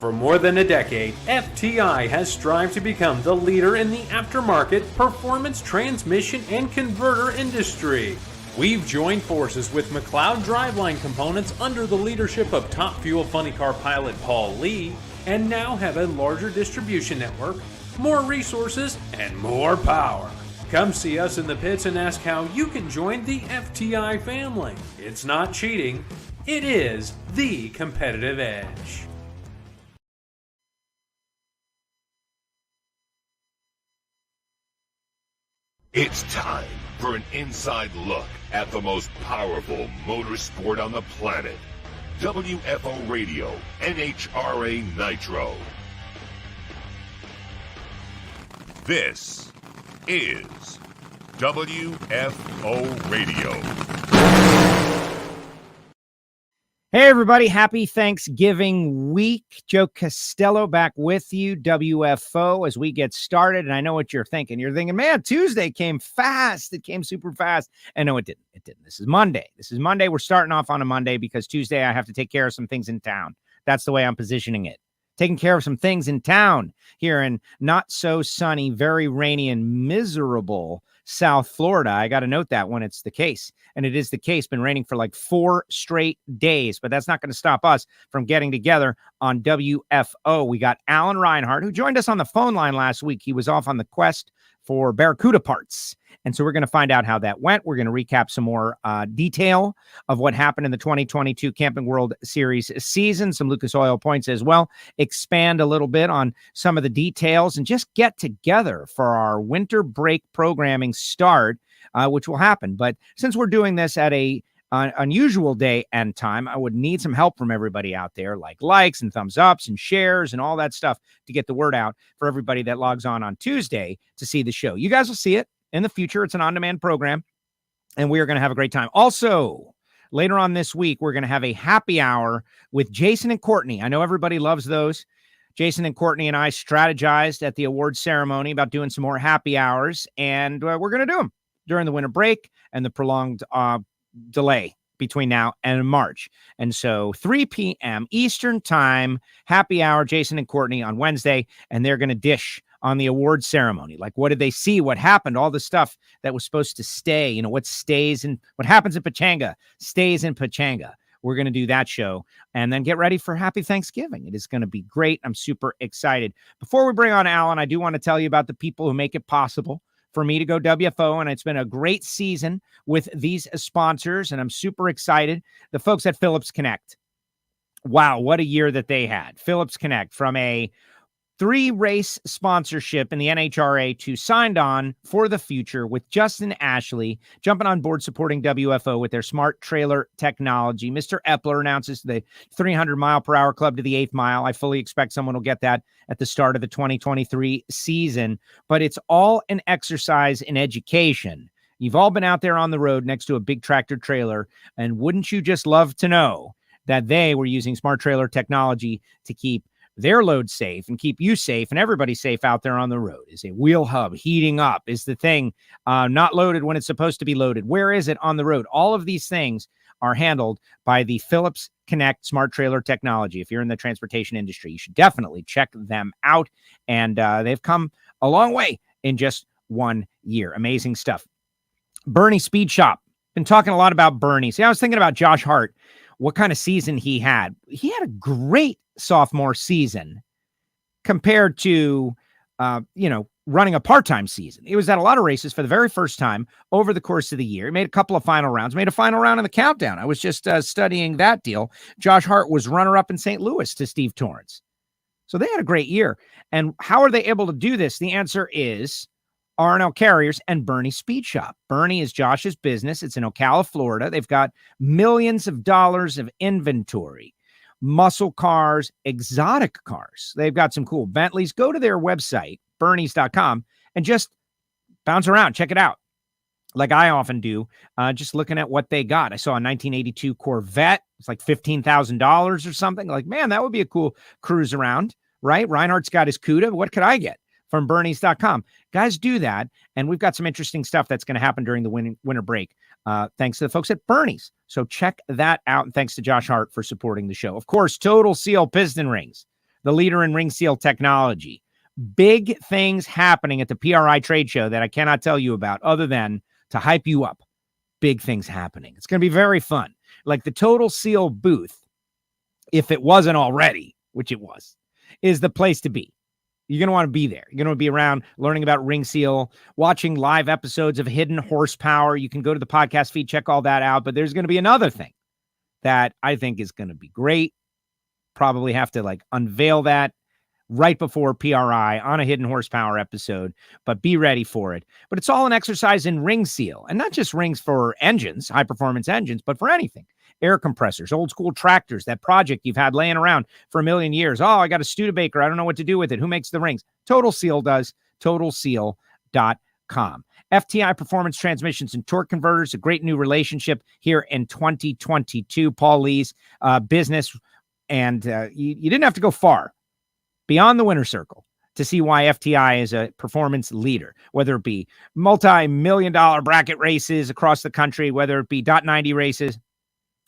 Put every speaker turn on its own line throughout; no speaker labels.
For more than a decade, FTI has strived to become the leader in the aftermarket performance transmission and converter industry. We've joined forces with McLeod Driveline Components under the leadership of Top Fuel Funny Car pilot Paul Lee, and now have a larger distribution network, more resources, and more power. Come see us in the pits and ask how you can join the FTI family. It's not cheating, it is the competitive edge.
It's time for an inside look at the most powerful motorsport on the planet. WFO Radio, NHRA Nitro. This is WFO Radio.
Hey everybody, happy Thanksgiving week. Joe Castello back with you, WFO, as we get started. And I know what you're thinking. You're thinking, man, Tuesday came fast. It came super fast. And no, it didn't. It didn't. This is Monday. We're starting off on a Monday because Tuesday I have to take care of some things in town. That's the way I'm positioning it. Taking care of some things in town here in not so sunny, very rainy and miserable South Florida. I got to note that when it's the case. And it is the case. Been raining for like 4 straight days, but that's not going to stop us from getting together on WFO. We got Alan Reinhart, who joined us on the phone line last week. He was off on the quest for Barracuda parts. And so we're going to find out how that went. We're going to recap some more detail of what happened in the 2022 Camping World Series season, some Lucas Oil points as well, expand a little bit on some of the details, and just get together for our winter break programming start, which will happen. But since we're doing this at a unusual day and time, I would need some help from everybody out there, like likes and thumbs ups and shares and all that stuff to get the word out for everybody that logs on Tuesday to see the show. You guys will see it in the future. It's an on-demand program, and we are going to have a great time. Also, later on this week, we're going to have a happy hour with Jason and Courtney. I know everybody loves those. Jason and Courtney and I strategized at the awards ceremony about doing some more happy hours, and we're going to do them during the winter break and the prolonged delay between now and March. And so 3 p.m. Eastern time, happy hour, Jason and Courtney on Wednesday, and they're going to dish on the awards ceremony. Like, what did they see? What happened? All the stuff that was supposed to stay, what stays in, what happens in Pachanga stays in Pachanga. We're going to do that show and then get ready for Happy Thanksgiving. It is going to be great. I'm super excited. Before we bring on Alan, I do want to tell you about the people who make it possible for me to go WFO, and it's been a great season with these sponsors, and I'm super excited. The folks at Phillips Connect. Wow, what a year that they had. Phillips Connect, from a 3-race sponsorship in the NHRA to signed on for the future with Justin Ashley, jumping on board supporting WFO with their smart trailer technology. Mr. Epler announces the 300-mile-per-hour club to the 8th mile. I fully expect someone will get that at the start of the 2023 season, but it's all an exercise in education. You've all been out there on the road next to a big tractor trailer, and wouldn't you just love to know that they were using smart trailer technology to keep their load safe and keep you safe and everybody safe out there on the road? Is a wheel hub heating up? Is the thing not loaded when it's supposed to be loaded? Where is it on the road? All of these things are handled by the Phillips Connect smart trailer technology. If you're in the transportation industry, you should definitely check them out. And they've come a long way in just 1 year. Amazing stuff. Bernie Speed Shop. Been talking a lot about Bernie. See, I was thinking about Josh Hart, what kind of season he had. He had a great sophomore season compared to, running a part-time season. He was at a lot of races for the very first time over the course of the year. He made a couple of final rounds, made a final round in the Countdown. I was just studying that deal. Josh Hart was runner-up in St. Louis to Steve Torrence. So they had a great year. And how are they able to do this? The answer is R&L Carriers and Bernie Speed Shop. Bernie is Josh's business. It's in Ocala, Florida. They've got millions of dollars of inventory, muscle cars, exotic cars. They've got some cool Bentleys. Go to their website, bernies.com, and just bounce around. Check it out. Like I often do, just looking at what they got. I saw a 1982 Corvette. It's like $15,000 or something. Like, man, that would be a cool cruise around, right? Reinhardt's got his CUDA. What could I get from bernies.com? Guys, do that. And we've got some interesting stuff that's going to happen during the winter break, thanks to the folks at Bernie's. So check that out. And thanks to Josh Hart for supporting the show. Of course, Total Seal Piston Rings, the leader in ring seal technology. Big things happening at the PRI trade show that I cannot tell you about other than to hype you up. Big things happening. It's going to be very fun. Like the Total Seal booth, if it wasn't already, which it was, is the place to be. You're going to want to be there. You're going to be around learning about ring seal, watching live episodes of Hidden Horsepower. You can go to the podcast feed, check all that out. But there's going to be another thing that I think is going to be great. Probably have to like unveil that right before PRI on a Hidden Horsepower episode, but be ready for it. But it's all an exercise in ring seal, and not just rings for engines, high performance engines, but for anything. Air compressors, old school tractors, that project you've had laying around for a million years. Oh, I got a Studebaker. I don't know what to do with it. Who makes the rings? Total Seal does. TotalSeal.com. FTI Performance Transmissions and Torque Converters, a great new relationship here in 2022. Paul Lee's business, and you didn't have to go far beyond the winner's circle to see why FTI is a performance leader, whether it be multi-million-dollar bracket races across the country, whether it be .90 races,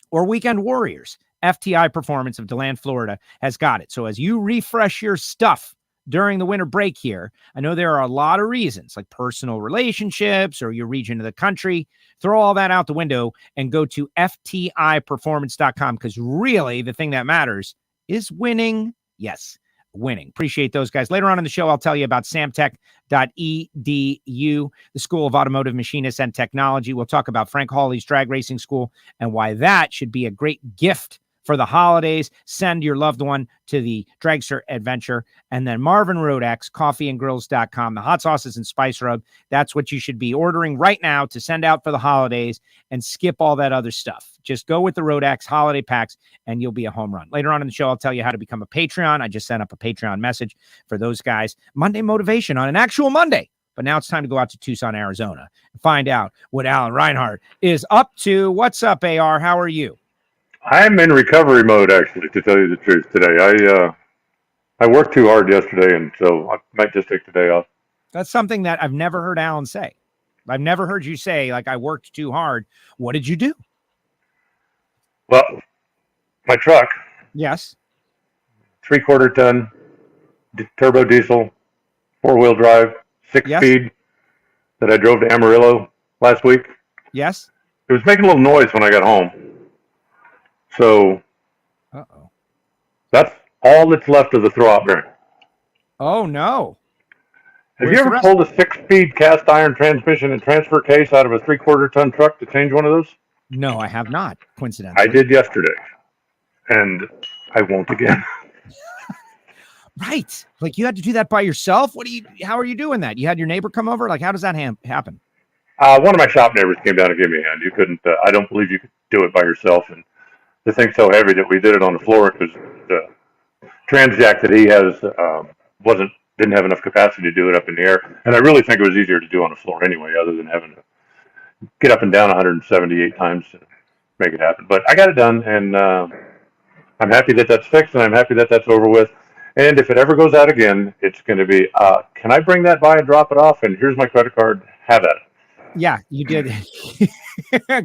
or weekend warriors. FTI Performance of DeLand, Florida has got it. So as you refresh your stuff during the winter break here, I know there are a lot of reasons like personal relationships or your region of the country. Throw all that out the window and go to FTIperformance.com, because really the thing that matters is winning. Yes, winning. Appreciate those guys. Later on in the show, I'll tell you about samtech.edu, the School of Automotive Machinists and Technology. We'll talk about Frank Hawley's drag racing school and why that should be a great gift for the holidays. Send your loved one to the dragster adventure. And then Marvin Rodex, coffeeandgrills.com, the hot sauces and spice rub. That's what you should be ordering right now to send out for the holidays, and skip all that other stuff. Just go with the Rodex holiday packs and you'll be a home run. Later on in the show, I'll tell you how to become a Patreon. I just sent up a Patreon message for those guys. Monday motivation on an actual Monday. But now it's time to go out to Tucson, Arizona and find out what Alan Reinhart is up to. What's up, AR? How are you?
I'm in recovery mode, actually, to tell you the truth today. I worked too hard yesterday, and so I might just take the day off.
That's something that I've never heard Alan say. I've never heard you say, like, I worked too hard. What did you do?
Well, my truck.
Yes.
3/4 ton, turbo diesel, 4-wheel drive, 6-speed that I drove to Amarillo last week.
Yes.
It was making a little noise when I got home. So that's all that's left of the throw-out bearing.
Oh, no.
Have you ever pulled a 6-speed cast iron transmission and transfer case out of a 3/4 ton truck to change one of those?
No, I have not, coincidentally.
I did yesterday, and I won't again.
Right. Like, you had to do that by yourself? How are you doing that? You had your neighbor come over? Like, how does that happen?
One of my shop neighbors came down and gave me a hand. You couldn't, I don't believe you could do it by yourself. And the thing's so heavy that we did it on the floor because the transjack that he has didn't have enough capacity to do it up in the air. And I really think it was easier to do on the floor anyway, other than having to get up and down 178 times to make it happen. But I got it done, and I'm happy that that's fixed, and I'm happy that that's over with. And if it ever goes out again, it's going to be, can I bring that by and drop it off? And here's my credit card. Have at it.
Yeah, you did.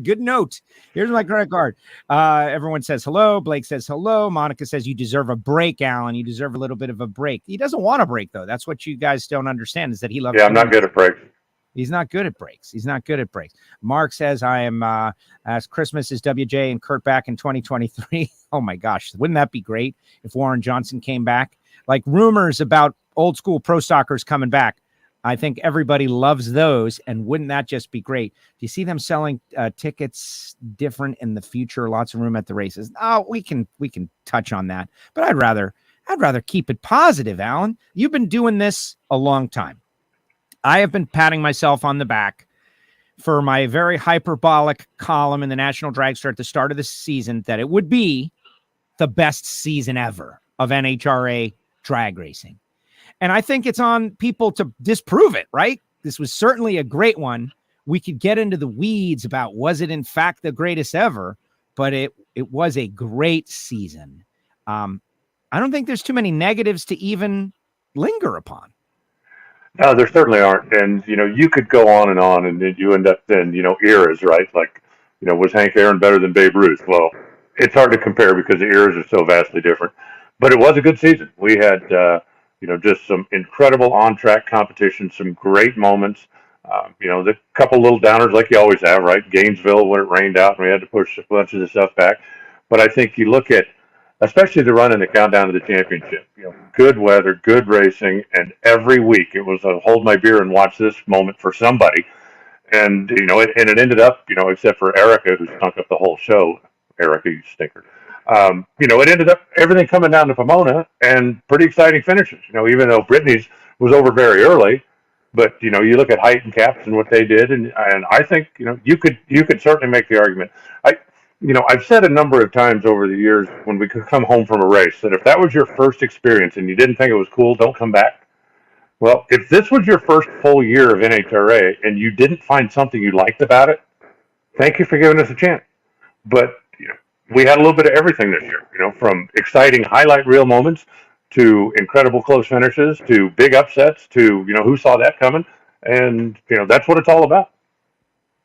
Good note. Here's my credit card. Everyone says hello. Blake says hello. Monica says you deserve a break, Alan. You deserve a little bit of a break. He doesn't want a break, though. That's what you guys don't understand, is that he loves.
Yeah, I'm not good at breaks.
He's not good at breaks. He's not good at breaks. Mark says, I am, as Christmas is WJ and Kurt back in 2023. Oh, my gosh. Wouldn't that be great if Warren Johnson came back? Like rumors about old school pro stockers coming back. I think everybody loves those. And wouldn't that just be great? Do you see them selling tickets different in the future? Lots of room at the races. Oh, we can touch on that. But I'd rather keep it positive, Alan. You've been doing this a long time. I have been patting myself on the back for my very hyperbolic column in the National Dragster at the start of the season that it would be the best season ever of NHRA drag racing. And I think it's on people to disprove it, right? This was certainly a great one. We could get into the weeds about, was it in fact the greatest ever? But it was a great season. I don't think there's too many negatives to even linger upon.
No, there certainly aren't. And, you could go on, and then you end up in, eras, right? Like, was Hank Aaron better than Babe Ruth? Well, it's hard to compare because the eras are so vastly different. but it was a good season. We had, just some incredible on-track competition, some great moments. The couple little downers like you always have, right? Gainesville, when it rained out and we had to push a bunch of the stuff back. But I think you look at, especially the run in the countdown to the championship, good weather, good racing, and every week it was a hold my beer and watch this moment for somebody. And, it ended up, except for Erica, who stunk up the whole show. Erica, you stinker. It ended up everything coming down to Pomona and pretty exciting finishes, even though Brittany's was over very early. But, you look at Height and Caps and what they did. And I think, you could certainly make the argument. I've said a number of times over the years when we could come home from a race that if that was your first experience and you didn't think it was cool, don't come back. Well, if this was your first full year of NHRA and you didn't find something you liked about it, thank you for giving us a chance. But, we had a little bit of everything this year, from exciting highlight reel moments to incredible close finishes to big upsets to, who saw that coming? And, that's what it's all about.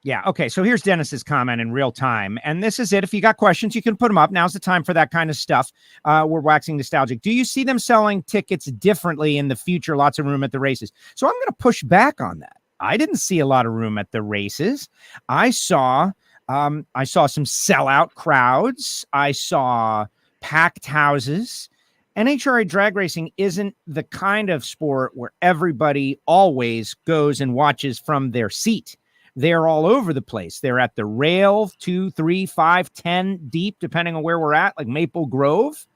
Yeah. Okay. So here's Dennis's comment in real time. And this is it. If you got questions, you can put them up. Now's the time for that kind of stuff. We're waxing nostalgic. Do you see them selling tickets differently in the future? Lots of room at the races. So I'm going to push back on that. I didn't see a lot of room at the races. I saw some sellout crowds. I saw packed houses. NHRA drag racing isn't the kind of sport where everybody always goes and watches from their seat. They're all over the place. They're at the rail, 2, 3, 5, 10 deep, depending on where we're at, like Maple Grove.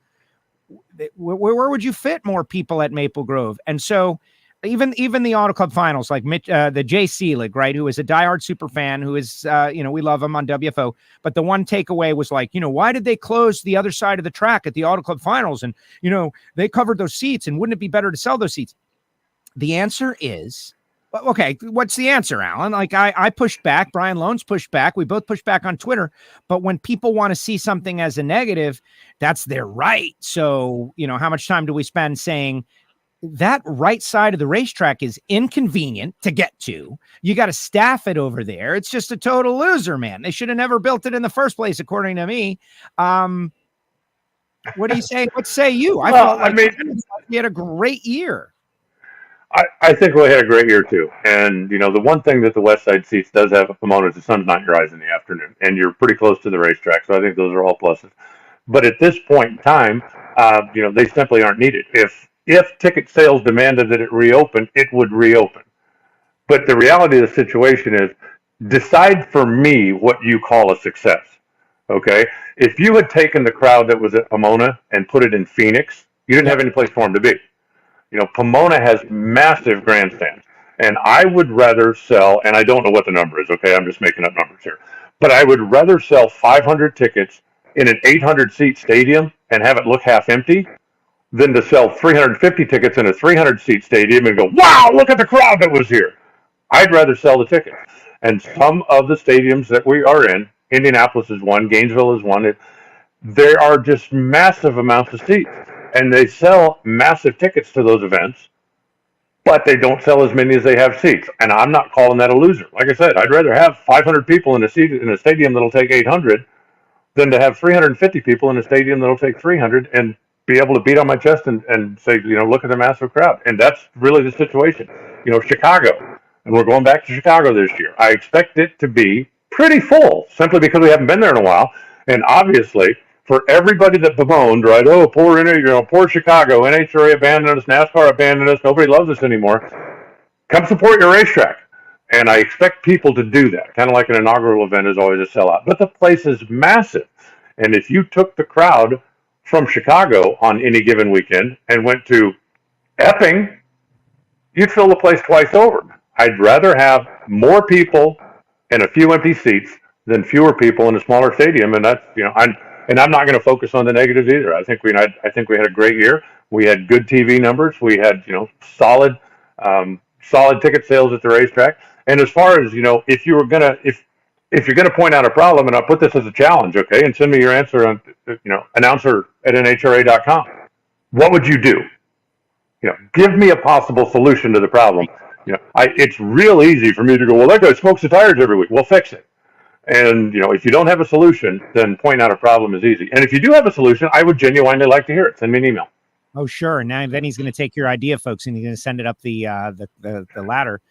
Where would you fit more people at Maple Grove? And so even the Auto Club finals, like the Jay Seelig, right, who is a diehard super fan, who is, we love him on WFO. But the one takeaway was like, why did they close the other side of the track at the Auto Club finals? And, they covered those seats, and wouldn't it be better to sell those seats? The answer is, okay, what's the answer, Alan? Like I pushed back, Brian Loans pushed back. We both pushed back on Twitter. But when people want to see something as a negative, that's their right. So, how much time do we spend saying that right side of the racetrack is inconvenient to get to? You got to staff it over there. It's just a total loser, man. They should have never built it in the first place, according to me. What do you say? What say you? I felt like we had a great year.
I think we had a great year too. And, the one thing that the West Side seats does have at Pomona is the sun's not in your eyes in the afternoon, and you're pretty close to the racetrack. So I think those are all pluses. But at this point in time, they simply aren't needed. If ticket sales demanded that it reopen, it would reopen. But the reality of the situation is, decide for me what you call a success. Okay? If you had taken the crowd that was at Pomona and put it in Phoenix, you didn't have any place for them to be. Pomona has massive grandstands, and I would rather sell, and I don't know what the number is, okay? I'm just making up numbers here. But I would rather sell 500 tickets in an 800-seat stadium and have it look half empty than to sell 350 tickets in a 300-seat stadium and go, wow, look at the crowd that was here. I'd rather sell the tickets. And some of the stadiums that we are in, Indianapolis is one, Gainesville is one, there are just massive amounts of seats. And they sell massive tickets to those events, but they don't sell as many as they have seats. And I'm not calling that a loser. Like I said, I'd rather have 500 people in a stadium that'll take 800 than to have 350 people in a stadium that'll take 300 and be able to beat on my chest and say, look at the massive crowd. And that's really the situation. Chicago, and we're going back to Chicago this year. I expect it to be pretty full simply because we haven't been there in a while. And obviously, for everybody that bemoaned, right? Oh, poor Chicago. NHRA abandoned us. NASCAR abandoned us. Nobody loves us anymore. Come support your racetrack. And I expect people to do that. Kind of like an inaugural event is always a sellout. But the place is massive. And if you took the crowd from Chicago on any given weekend and went to Epping, you'd fill the place twice over. I'd rather have more people and a few empty seats than fewer people in a smaller stadium. And that's, I'm not going to focus on the negatives either. I think we had a great year. We had good TV numbers. We had, solid ticket sales at the racetrack. And as far as, if you're going to point out a problem, and I'll put this as a challenge, okay, and send me your answer on, announcer@nhra.com. What would you do? Give me a possible solution to the problem. It's real easy for me to go, well, that guy smokes the tires every week. Well, fix it. And, if you don't have a solution, then pointing out a problem is easy. And if you do have a solution, I would genuinely like to hear it. Send me an email.
Oh, sure. And then he's going to take your idea, folks, and he's going to send it up the ladder.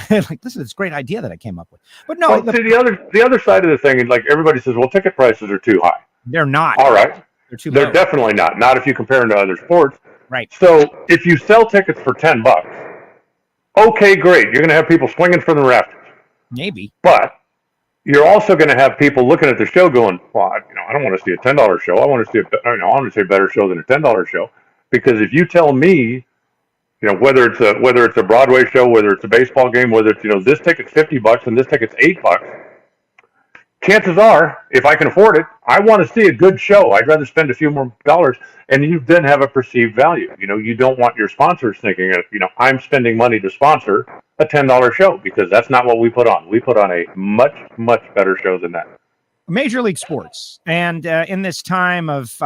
And like, listen, it's a great idea that I came up with. But no,
well, the other side of the thing is, like, everybody says, well, ticket prices are too high.
They're not.
All right.
They're
low. Definitely not. Not if you compare them to other sports.
Right.
So if you sell tickets for $10, okay, great. You're going to have people swinging from the rafters.
Maybe.
But you're also going to have people looking at the show going, well, I don't want to see a $10 show. I want to see I want to see a better show than a $10 show. Because if you tell me, whether it's a Broadway show, whether it's a baseball game, whether it's, this ticket's $50 and this ticket's $8, chances are, if I can afford it, I want to see a good show. I'd rather spend a few more dollars, and you then have a perceived value. You don't want your sponsors thinking, I'm spending money to sponsor a $10 show, because that's not what we put on. We put on a much, much better show than that.
Major League Sports. And in this time of,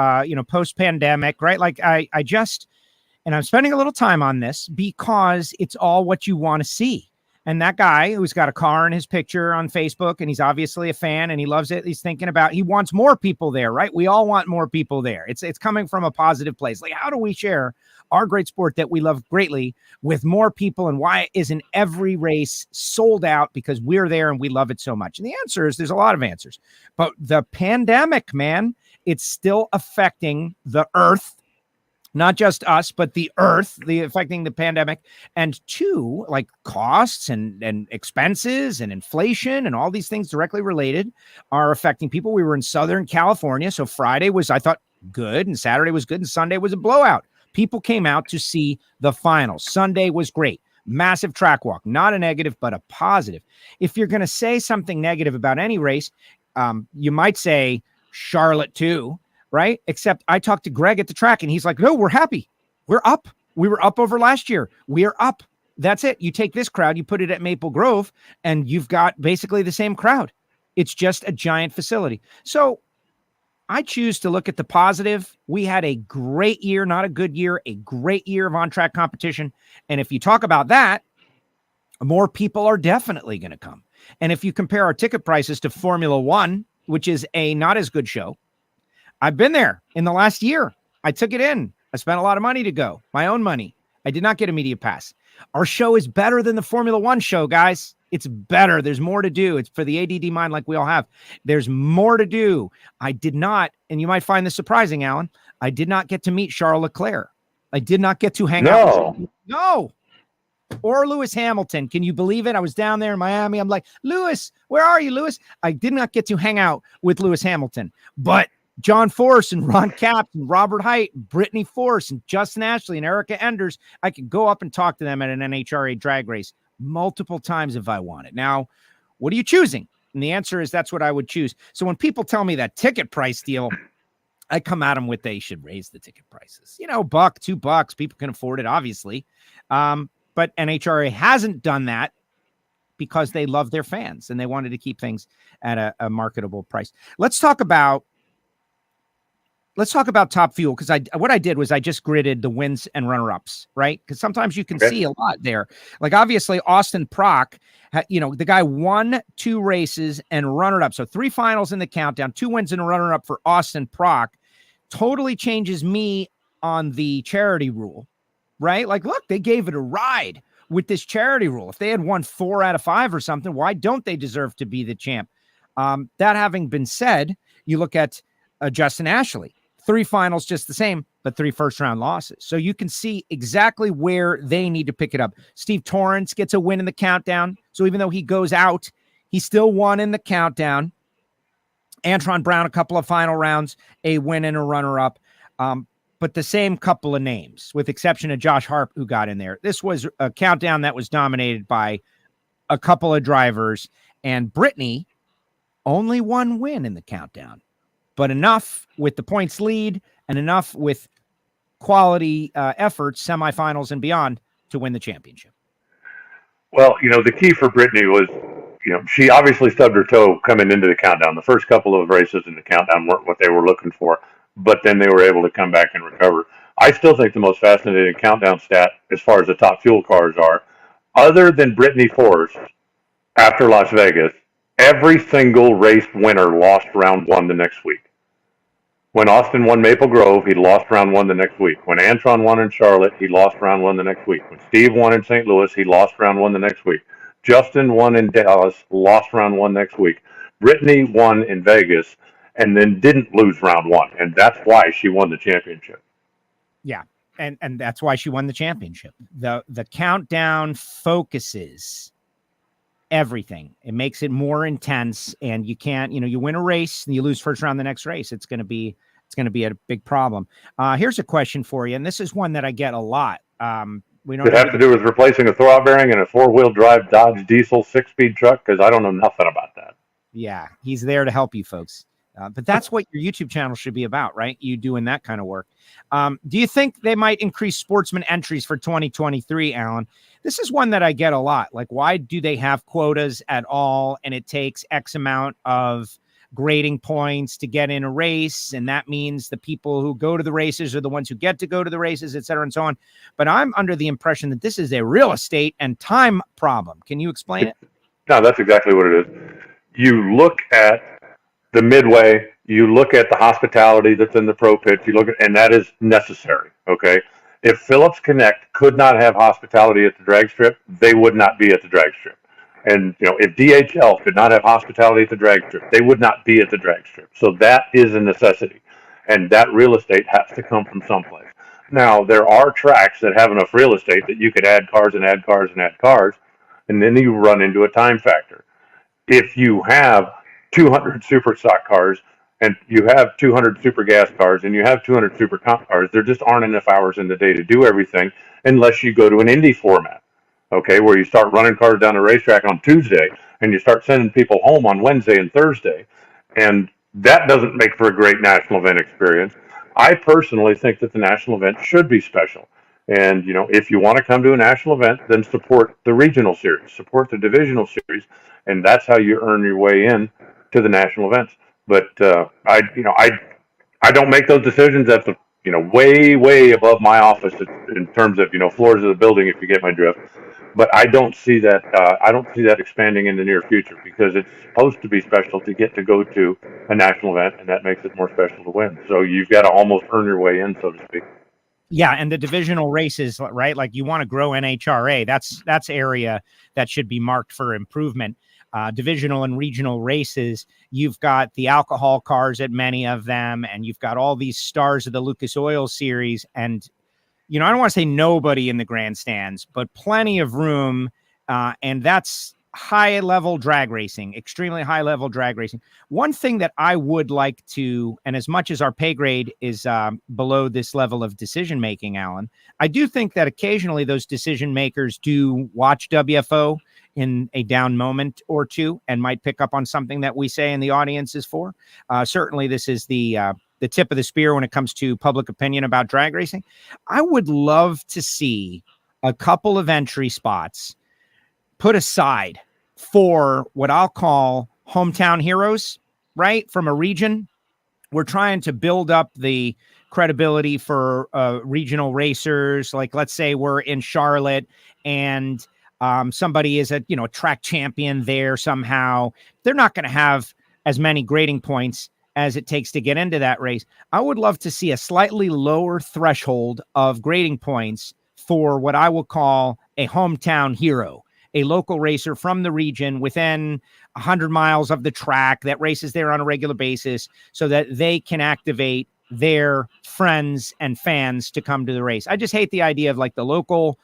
post-pandemic, right? Like and I'm spending a little time on this because it's all what you want to see. And that guy who's got a car in his picture on Facebook, and he's obviously a fan and he loves it. He's thinking about, he wants more people there, right? We all want more people there. It's coming from a positive place. Like, how do we share our great sport that we love greatly with more people? And why isn't every race sold out because we're there and we love it so much? And the answer is, there's a lot of answers, but the pandemic, man, it's still affecting the earth. Not just us, but the earth, affecting the pandemic. And two, like costs and expenses and inflation and all these things directly related are affecting people. We were in Southern California, so Friday was, I thought, good, and Saturday was good, and Sunday was a blowout. People came out to see the finals. Sunday was great. Massive track walk, not a negative, but a positive. If you're going to say something negative about any race, you might say Charlotte too. Right? Except I talked to Greg at the track and he's like, no, we're happy. We're up. We were up over last year. We are up. That's it. You take this crowd, you put it at Maple Grove, and you've got basically the same crowd. It's just a giant facility. So I choose to look at the positive. We had a great year, not a good year, a great year of on-track competition. And if you talk about that, more people are definitely going to come. And if you compare our ticket prices to Formula One, which is a not as good show, I've been there in the last year. I took it in. I spent a lot of money to go, my own money. I did not get a media pass. Our show is better than the Formula One show, guys. It's better. There's more to do. It's for the ADD mind like we all have. There's more to do. I did not, and you might find this surprising, Alan, I did not get to meet Charles Leclerc. I did not get to hang out with him. No. Or Lewis Hamilton. Can you believe it? I was down there in Miami. I'm like, Lewis, where are you, Lewis? I did not get to hang out with Lewis Hamilton, but John Force and Ron Capps and Robert Height, Brittany Force and Justin Ashley and Erica Enders, I could go up and talk to them at an NHRA drag race multiple times if I wanted. Now, what are you choosing? And the answer is that's what I would choose. So when people tell me that ticket price deal, I come at them with they should raise the ticket prices. $1, $2, people can afford it, obviously. But NHRA hasn't done that because they love their fans and they wanted to keep things at a marketable price. Let's talk about Top Fuel, because what I did was I just gridded the wins and runner-ups, right? Because sometimes you can see a lot there. Like, obviously, Austin Prock, the guy won 2 races and runner-up. So 3 finals in the countdown, 2 wins and a runner-up for Austin Prock. Totally changes me on the charity rule, right? Like, look, they gave it a ride with this charity rule. If they had won 4 out of 5 or something, why don't they deserve to be the champ? That having been said, you look at Justin Ashley. 3 finals just the same, but 3 first-round losses. So you can see exactly where they need to pick it up. Steve Torrence gets a win in the countdown. So even though he goes out, he still won in the countdown. Antron Brown, a couple of final rounds, a win and a runner-up. But the same couple of names, with exception of Josh Harp, who got in there. This was a countdown that was dominated by a couple of drivers. And Brittany, only 1 win in the countdown. But enough with the points lead and enough with quality efforts, semifinals and beyond, to win the championship.
Well, the key for Brittany was, she obviously stubbed her toe coming into the countdown. The first couple of races in the countdown weren't what they were looking for, but then they were able to come back and recover. I still think the most fascinating countdown stat, as far as the Top Fuel cars are, other than Brittany Force after Las Vegas, every single race winner lost round one the next week. When Austin won Maple Grove, he lost round one the next week. When Antron won in Charlotte, he lost round one the next week. When Steve won in St. Louis, he lost round one the next week. Justin won in Dallas, lost round one next week. Brittany won in Vegas, and then didn't lose round one. And that's why she won the championship.
Yeah. And that's why she won the championship. The countdown focuses everything. It makes it more intense, and you can't, you win a race and you lose first round the next race. It's going to be a big problem. Here's a question for you, and this is one that I get a lot. We don't.
It has to do with replacing a throwout bearing in a 4-wheel drive Dodge diesel 6-speed truck, because I don't know nothing about that.
Yeah, he's there to help you folks. But that's what your YouTube channel should be about, right? You doing that kind of work. Do you think they might increase sportsman entries for 2023, Alan? This is one that I get a lot. Like, why do they have quotas at all? And it takes X amount of grading points to get in a race. And that means the people who go to the races are the ones who get to go to the races, et cetera, and so on. But I'm under the impression that this is a real estate and time problem. Can you explain it?
No, that's exactly what it is. You look at the midway, you look at the hospitality that's in the pro pits, and that is necessary. Okay. If Phillips Connect could not have hospitality at the drag strip, they would not be at the drag strip. And, if DHL could not have hospitality at the drag strip, they would not be at the drag strip. So that is a necessity. And that real estate has to come from someplace. Now, there are tracks that have enough real estate that you could add cars and add cars and add cars, and then you run into a time factor. If you have 200 super stock cars and you have 200 super gas cars and you have 200 super comp cars, there just aren't enough hours in the day to do everything unless you go to an Indy format, okay, where you start running cars down the racetrack on Tuesday and you start sending people home on Wednesday and Thursday. And that doesn't make for a great national event experience. I personally think that the national event should be special. And, if you want to come to a national event, then support the regional series, support the divisional series, and that's how you earn your way in to the national events. But I don't make those decisions. That's way above my office in terms of floors of the building, if you get my drift. But I don't see that. I don't see that expanding in the near future, because it's supposed to be special to get to go to a national event, and that makes it more special to win. So you've got to almost earn your way in, so to speak.
Yeah, and the divisional races, right? Like, you want to grow NHRA. That's area that should be marked for improvement. Divisional and regional races, you've got the alcohol cars at many of them, and you've got all these stars of the Lucas Oil Series. And, I don't want to say nobody in the grandstands, but plenty of room. And that's high-level drag racing, extremely high-level drag racing. One thing that I would like to, and as much as our pay grade is below this level of decision-making, Alan, I do think that occasionally those decision-makers do watch WFO in a down moment or two and might pick up on something that we say in the audience is for. Certainly, this is the tip of the spear when it comes to public opinion about drag racing. I would love to see a couple of entry spots put aside for what I'll call hometown heroes, right? From a region. We're trying to build up the credibility for regional racers. Like, let's say we're in Charlotte and somebody is a track champion there somehow. They're not going to have as many grading points as it takes to get into that race. I would love to see a slightly lower threshold of grading points for what I will call a hometown hero, a local racer from the region within 100 miles of the track that races there on a regular basis, so that they can activate their friends and fans to come to the race. I just hate the idea of like the local,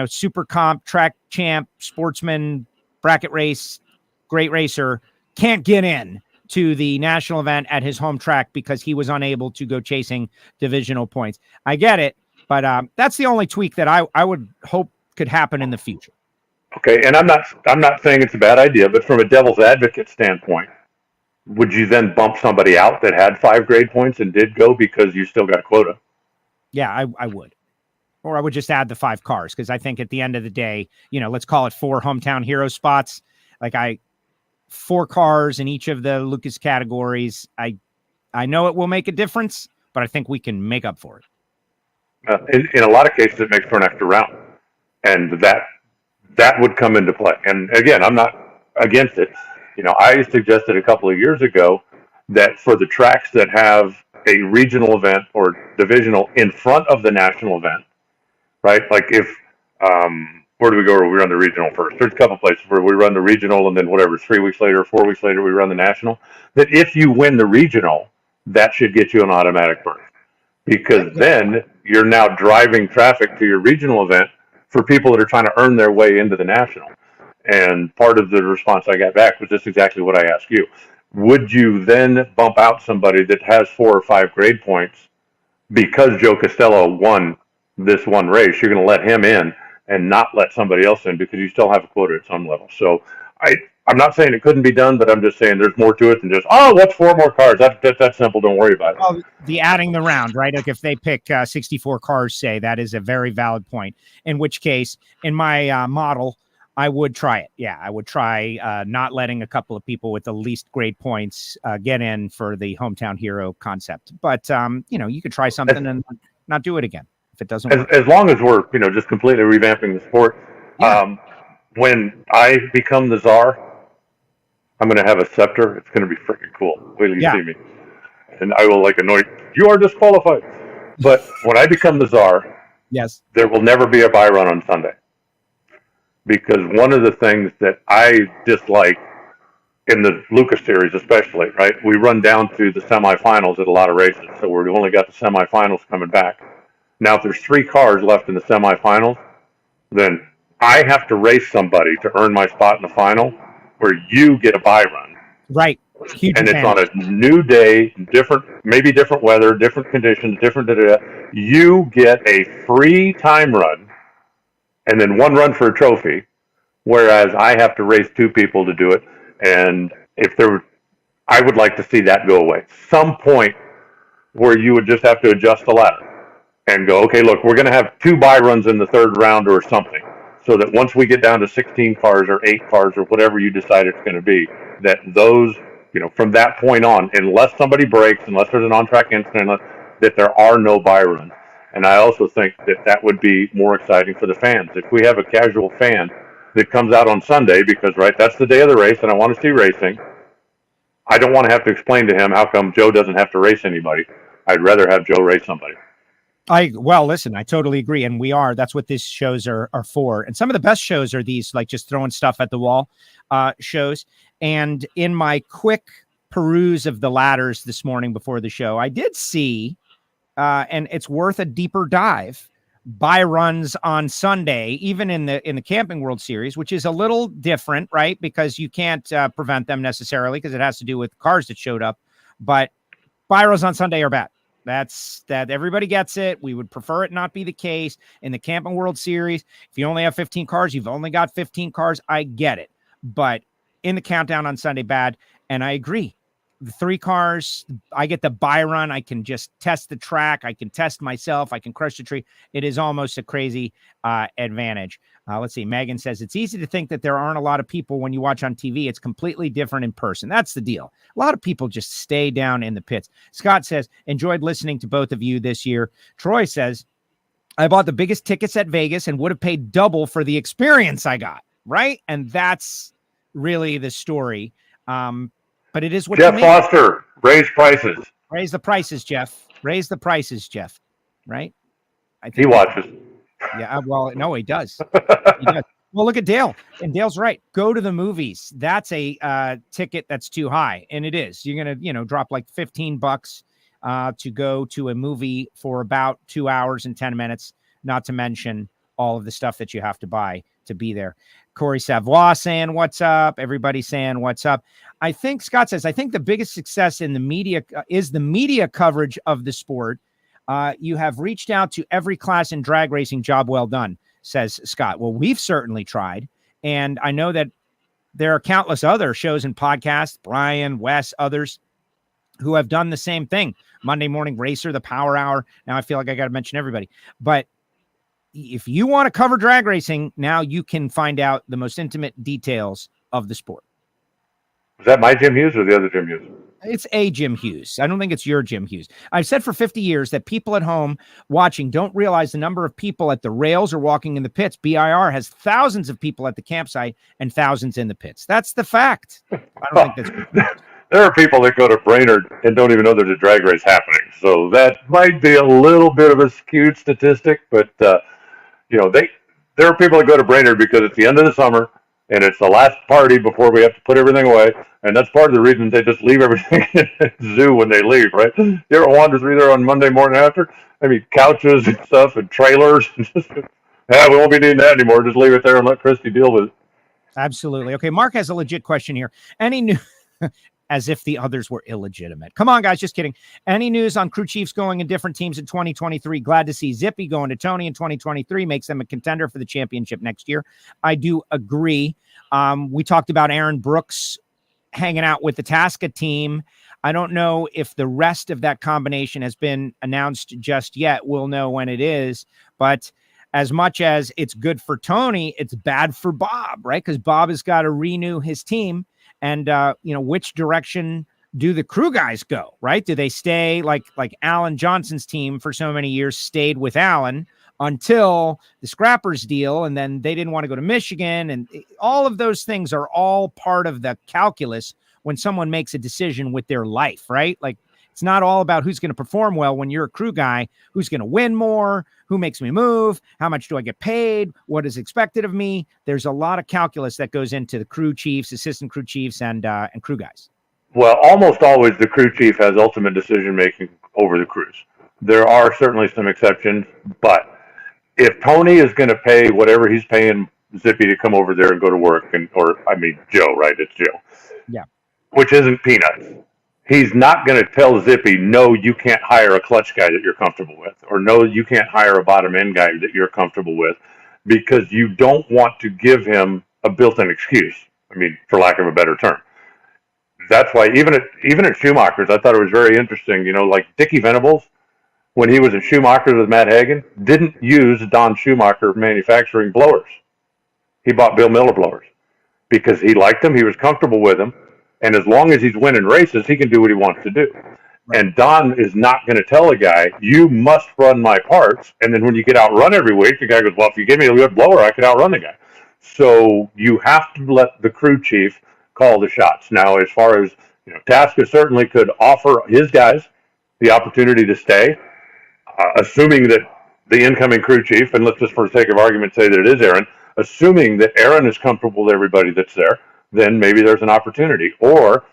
super comp, track champ, sportsman, bracket race, great racer can't get in to the national event at his home track because he was unable to go chasing divisional points. I get it, but that's the only tweak that I would hope could happen in the future.
Okay, and I'm not saying it's a bad idea, but from a devil's advocate standpoint, would you then bump somebody out that had 5 grade points and did go because you still got a quota?
Yeah, I would. Or I would just add the 5 cars, because I think at the end of the day, let's call it 4 hometown hero spots. Like 4 cars in each of the Lucas categories. I know it will make a difference, but I think we can make up for it.
In a lot of cases, it makes for an extra round, and that would come into play. And again, I'm not against it. I suggested a couple of years ago that for the tracks that have a regional event or divisional in front of the national event, right? Like if, where do we go where we run the regional first? There's a couple places where we run the regional and then whatever, 3 weeks later, 4 weeks later, we run the national. That if you win the regional, that should get you an automatic berth. Because then you're now driving traffic to your regional event for people that are trying to earn their way into the national. And part of the response I got back was just exactly what I asked you. Would you then bump out somebody that has 4 or 5 grade points because Joe Castello won this one race? You're going to let him in and not let somebody else in because you still have a quota at some level. So I'm not saying it couldn't be done, but I'm just saying there's more to it than just, what's 4 more cars? That's simple. Don't worry about it.
Well, the adding the round, right? Like if they pick 64 cars, say, that is a very valid point. In which case, in my model, I would try it. Yeah, I would try not letting a couple of people with the least grade points get in for the hometown hero concept. But, you could try something and not do it again if it doesn't work.
As long as we're, just completely revamping the sport. Yeah. When I become the czar, I'm going to have a scepter. It's going to be freaking cool. Wait till you see me. And I will anoint, you are disqualified. But when I become the czar,
yes,
there will never be a buy run on Sunday. Because one of the things that I dislike in the Lucas Series especially, right? We run down to the semifinals at a lot of races. So we've only got the semifinals coming back. Now, if there's 3 cars left in the semifinals, then I have to race somebody to earn my spot in the final where you get a buy run.
Right.
Huge and advantage. It's on a new day, maybe different weather, different conditions, different You get a free time run and then 1 run for a trophy, whereas I have to race 2 people to do it. And I would like to see that go away. Some point where you would just have to adjust the ladder and go, okay, look, we're going to have 2 buy runs in the 3rd round or something. So that once we get down to 16 cars or 8 cars or whatever you decide it's going to be, that those, from that point on, unless somebody breaks, unless there's an on-track incident, that there are no buy runs. And I also think that would be more exciting for the fans. If we have a casual fan that comes out on Sunday because, right, that's the day of the race and I want to see racing, I don't want to have to explain to him how come Joe doesn't have to race anybody. I'd rather have Joe race somebody.
Listen, I totally agree. And that's what these shows are for. And some of the best shows are these, like just throwing stuff at the wall shows. And in my quick peruse of the ladders this morning before the show, I did see, and it's worth a deeper dive, buy runs on Sunday, even in the Camping World Series, which is a little different, right? Because you can't prevent them necessarily because it has to do with cars that showed up. But buy runs on Sunday are bad. That everybody gets it. We would prefer it not be the case in the Camping World Series. If you only have 15 cars, you've only got 15 cars. I get it. But in the countdown on Sunday, bad. And I agree. The 3 cars, I get the buy run. I can just test the track. I can test myself. I can crush the tree. It is almost a crazy advantage. Let's see. Megan says, it's easy to think that there aren't a lot of people when you watch on TV. It's completely different in person. That's the deal. A lot of people just stay down in the pits. Scott says, enjoyed listening to both of you this year. Troy says, I bought the biggest tickets at Vegas and would have paid double for the experience I got. Right. And that's really the story. But it is what
Jeff Foster, raise prices.
Raise the prices, Jeff. Raise the prices, Jeff. Right?
I think he watches.
Yeah, well, no, he does. He does. Well, look at Dale. And Dale's right. Go to the movies. That's a ticket that's too high. And it is. You're going to, drop like $15 to go to a movie for about 2 hours and 10 minutes, not to mention all of the stuff that you have to buy to be there. Corey Savoy saying, what's up? Everybody saying, what's up? I think Scott says, I think the biggest success in the media is the media coverage of the sport. You have reached out to every class in drag racing. Job well done, says Scott. Well, we've certainly tried. And I know that there are countless other shows and podcasts, Brian, Wes, others who have done the same thing. Monday Morning Racer, the Power Hour. Now I feel like I got to mention everybody, but if you want to cover drag racing, now you can find out the most intimate details of the sport.
Was that my Jim Hughes or the other Jim Hughes?
It's a Jim Hughes. I don't think it's your Jim Hughes. I've said for 50 years that people at home watching don't realize the number of people at the rails or walking in the pits. BIR has thousands of people at the campsite and thousands in the pits. That's the fact. I don't think that's...
There are people that go to Brainerd and don't even know there's a drag race happening. So that might be a little bit of a skewed statistic, but, there are people that go to Brainerd because it's the end of the summer and it's the last party before we have to put everything away. And that's part of the reason they just leave everything in the zoo when they leave, right? You ever wander through there on Monday morning after? I mean, couches and stuff and trailers. And just, we won't be needing that anymore. Just leave it there and let Christy deal with it.
Absolutely. Okay, Mark has a legit question here. Any new... As if the others were illegitimate. Come on, guys, just kidding. Any news on crew chiefs going in different teams in 2023? Glad to see Zippy going to Tony in 2023. Makes them a contender for the championship next year. I do agree. We talked about Aaron Brooks hanging out with the Tasca team. I don't know if the rest of that combination has been announced just yet. We'll know when it is. But as much as it's good for Tony, it's bad for Bob, right? Because Bob has got to renew his team. And, which direction do the crew guys go, right? Do they stay like Alan Johnson's team for so many years stayed with Alan until the Scrappers deal, and then they didn't want to go to Michigan, and all of those things are all part of the calculus when someone makes a decision with their life, right? Like, it's not all about who's going to perform well when you're a crew guy, who's going to win more, who makes me move, how much do I get paid, what is expected of me. There's a lot of calculus that goes into the crew chiefs, assistant crew chiefs, and crew guys.
Well, almost always the crew chief has ultimate decision-making over the crews. There are certainly some exceptions, but if Tony is going to pay whatever he's paying Zippy to come over there and go to work, Joe, right? It's Joe.
Yeah.
Which isn't peanuts. He's not going to tell Zippy, no, you can't hire a clutch guy that you're comfortable with, or no, you can't hire a bottom end guy that you're comfortable with, because you don't want to give him a built-in excuse. For lack of a better term. That's why even at Schumacher's, I thought it was very interesting. Like Dickie Venables, when he was at Schumacher's with Matt Hagan, didn't use Don Schumacher manufacturing blowers. He bought Bill Miller blowers because he liked them. He was comfortable with them. And as long as he's winning races, he can do what he wants to do. Right. And Don is not going to tell a guy, you must run my parts. And then when you get outrun every week, the guy goes, well, if you give me a good blower, I could outrun the guy. So you have to let the crew chief call the shots. Now, as far as, Tasca certainly could offer his guys the opportunity to stay, assuming that the incoming crew chief, and let's just for the sake of argument say that it is Aaron, assuming that Aaron is comfortable with everybody that's there, then maybe there's an opportunity. Or,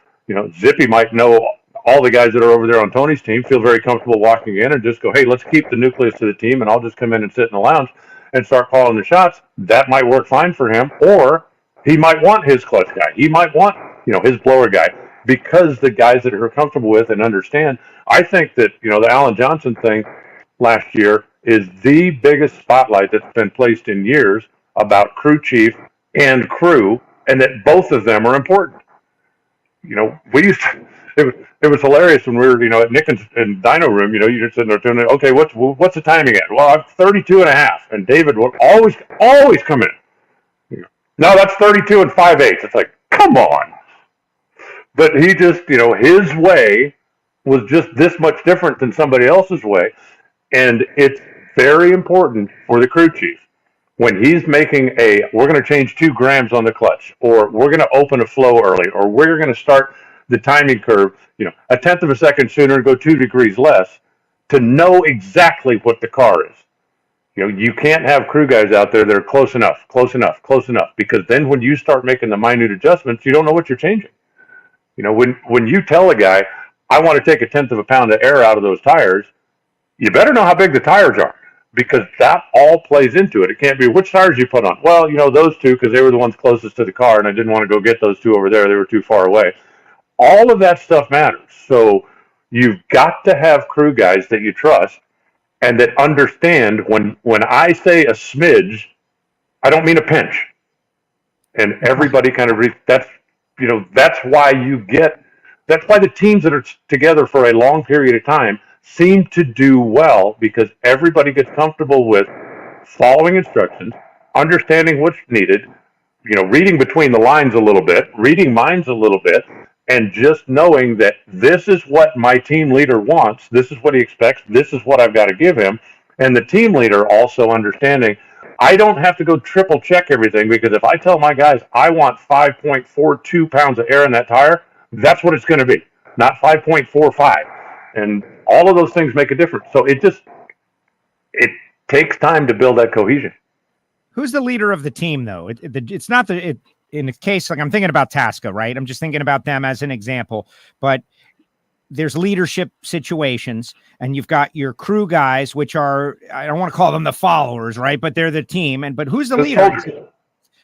Zippy might know all the guys that are over there on Tony's team, feel very comfortable walking in and just go, hey, let's keep the nucleus to the team, and I'll just come in and sit in the lounge and start calling the shots. That might work fine for him. Or he might want his clutch guy. He might want, his blower guy, because the guys that are comfortable with and understand. I think that, the Alan Johnson thing last year is the biggest spotlight that's been placed in years about crew chief and crew, and that both of them are important. We used to, it was hilarious when we were, at Nick and Dyno Room, you're just sitting there doing it. Okay, what's the timing at? Well, I'm 32 and a half. And David would always come in. No, that's 32 and 5/8. It's like, come on. But he just, his way was just this much different than somebody else's way. And it's very important for the crew chief. When he's making we're going to change 2 grams on the clutch, or we're going to open a flow early, or we're going to start the timing curve, a tenth of a second sooner and go 2 degrees less, to know exactly what the car is. You can't have crew guys out there that are close enough, because then when you start making the minute adjustments, you don't know what you're changing. When you tell a guy, I want to take a tenth of a pound of air out of those tires, you better know how big the tires are. Because that all plays into it. It can't be, which tires you put on? Well, those 2, because they were the ones closest to the car, and I didn't want to go get those 2 over there. They were too far away. All of that stuff matters. So you've got to have crew guys that you trust and that understand when I say a smidge, I don't mean a pinch. And everybody kind of, that's why that's why the teams that are together for a long period of time seem to do well, because everybody gets comfortable with following instructions, understanding what's needed, reading between the lines a little bit, reading minds a little bit, And just knowing that this is what my team leader wants, this is what he expects, this is what I've got to give him. And the team leader also understanding I don't have to go triple check everything, because if I tell my guys I want 5.42 pounds of air in that tire, that's what it's going to be, not 5.45. And all of those things make a difference. So it takes time to build that cohesion.
Who's the leader of the team, though? It's not in a case like I'm thinking about Tasca, right? I'm just thinking about them as an example, but there's leadership situations, and you've got your crew guys, which are, I don't want to call them the followers, right? But they're the team. But who's the leader?
Soldiers.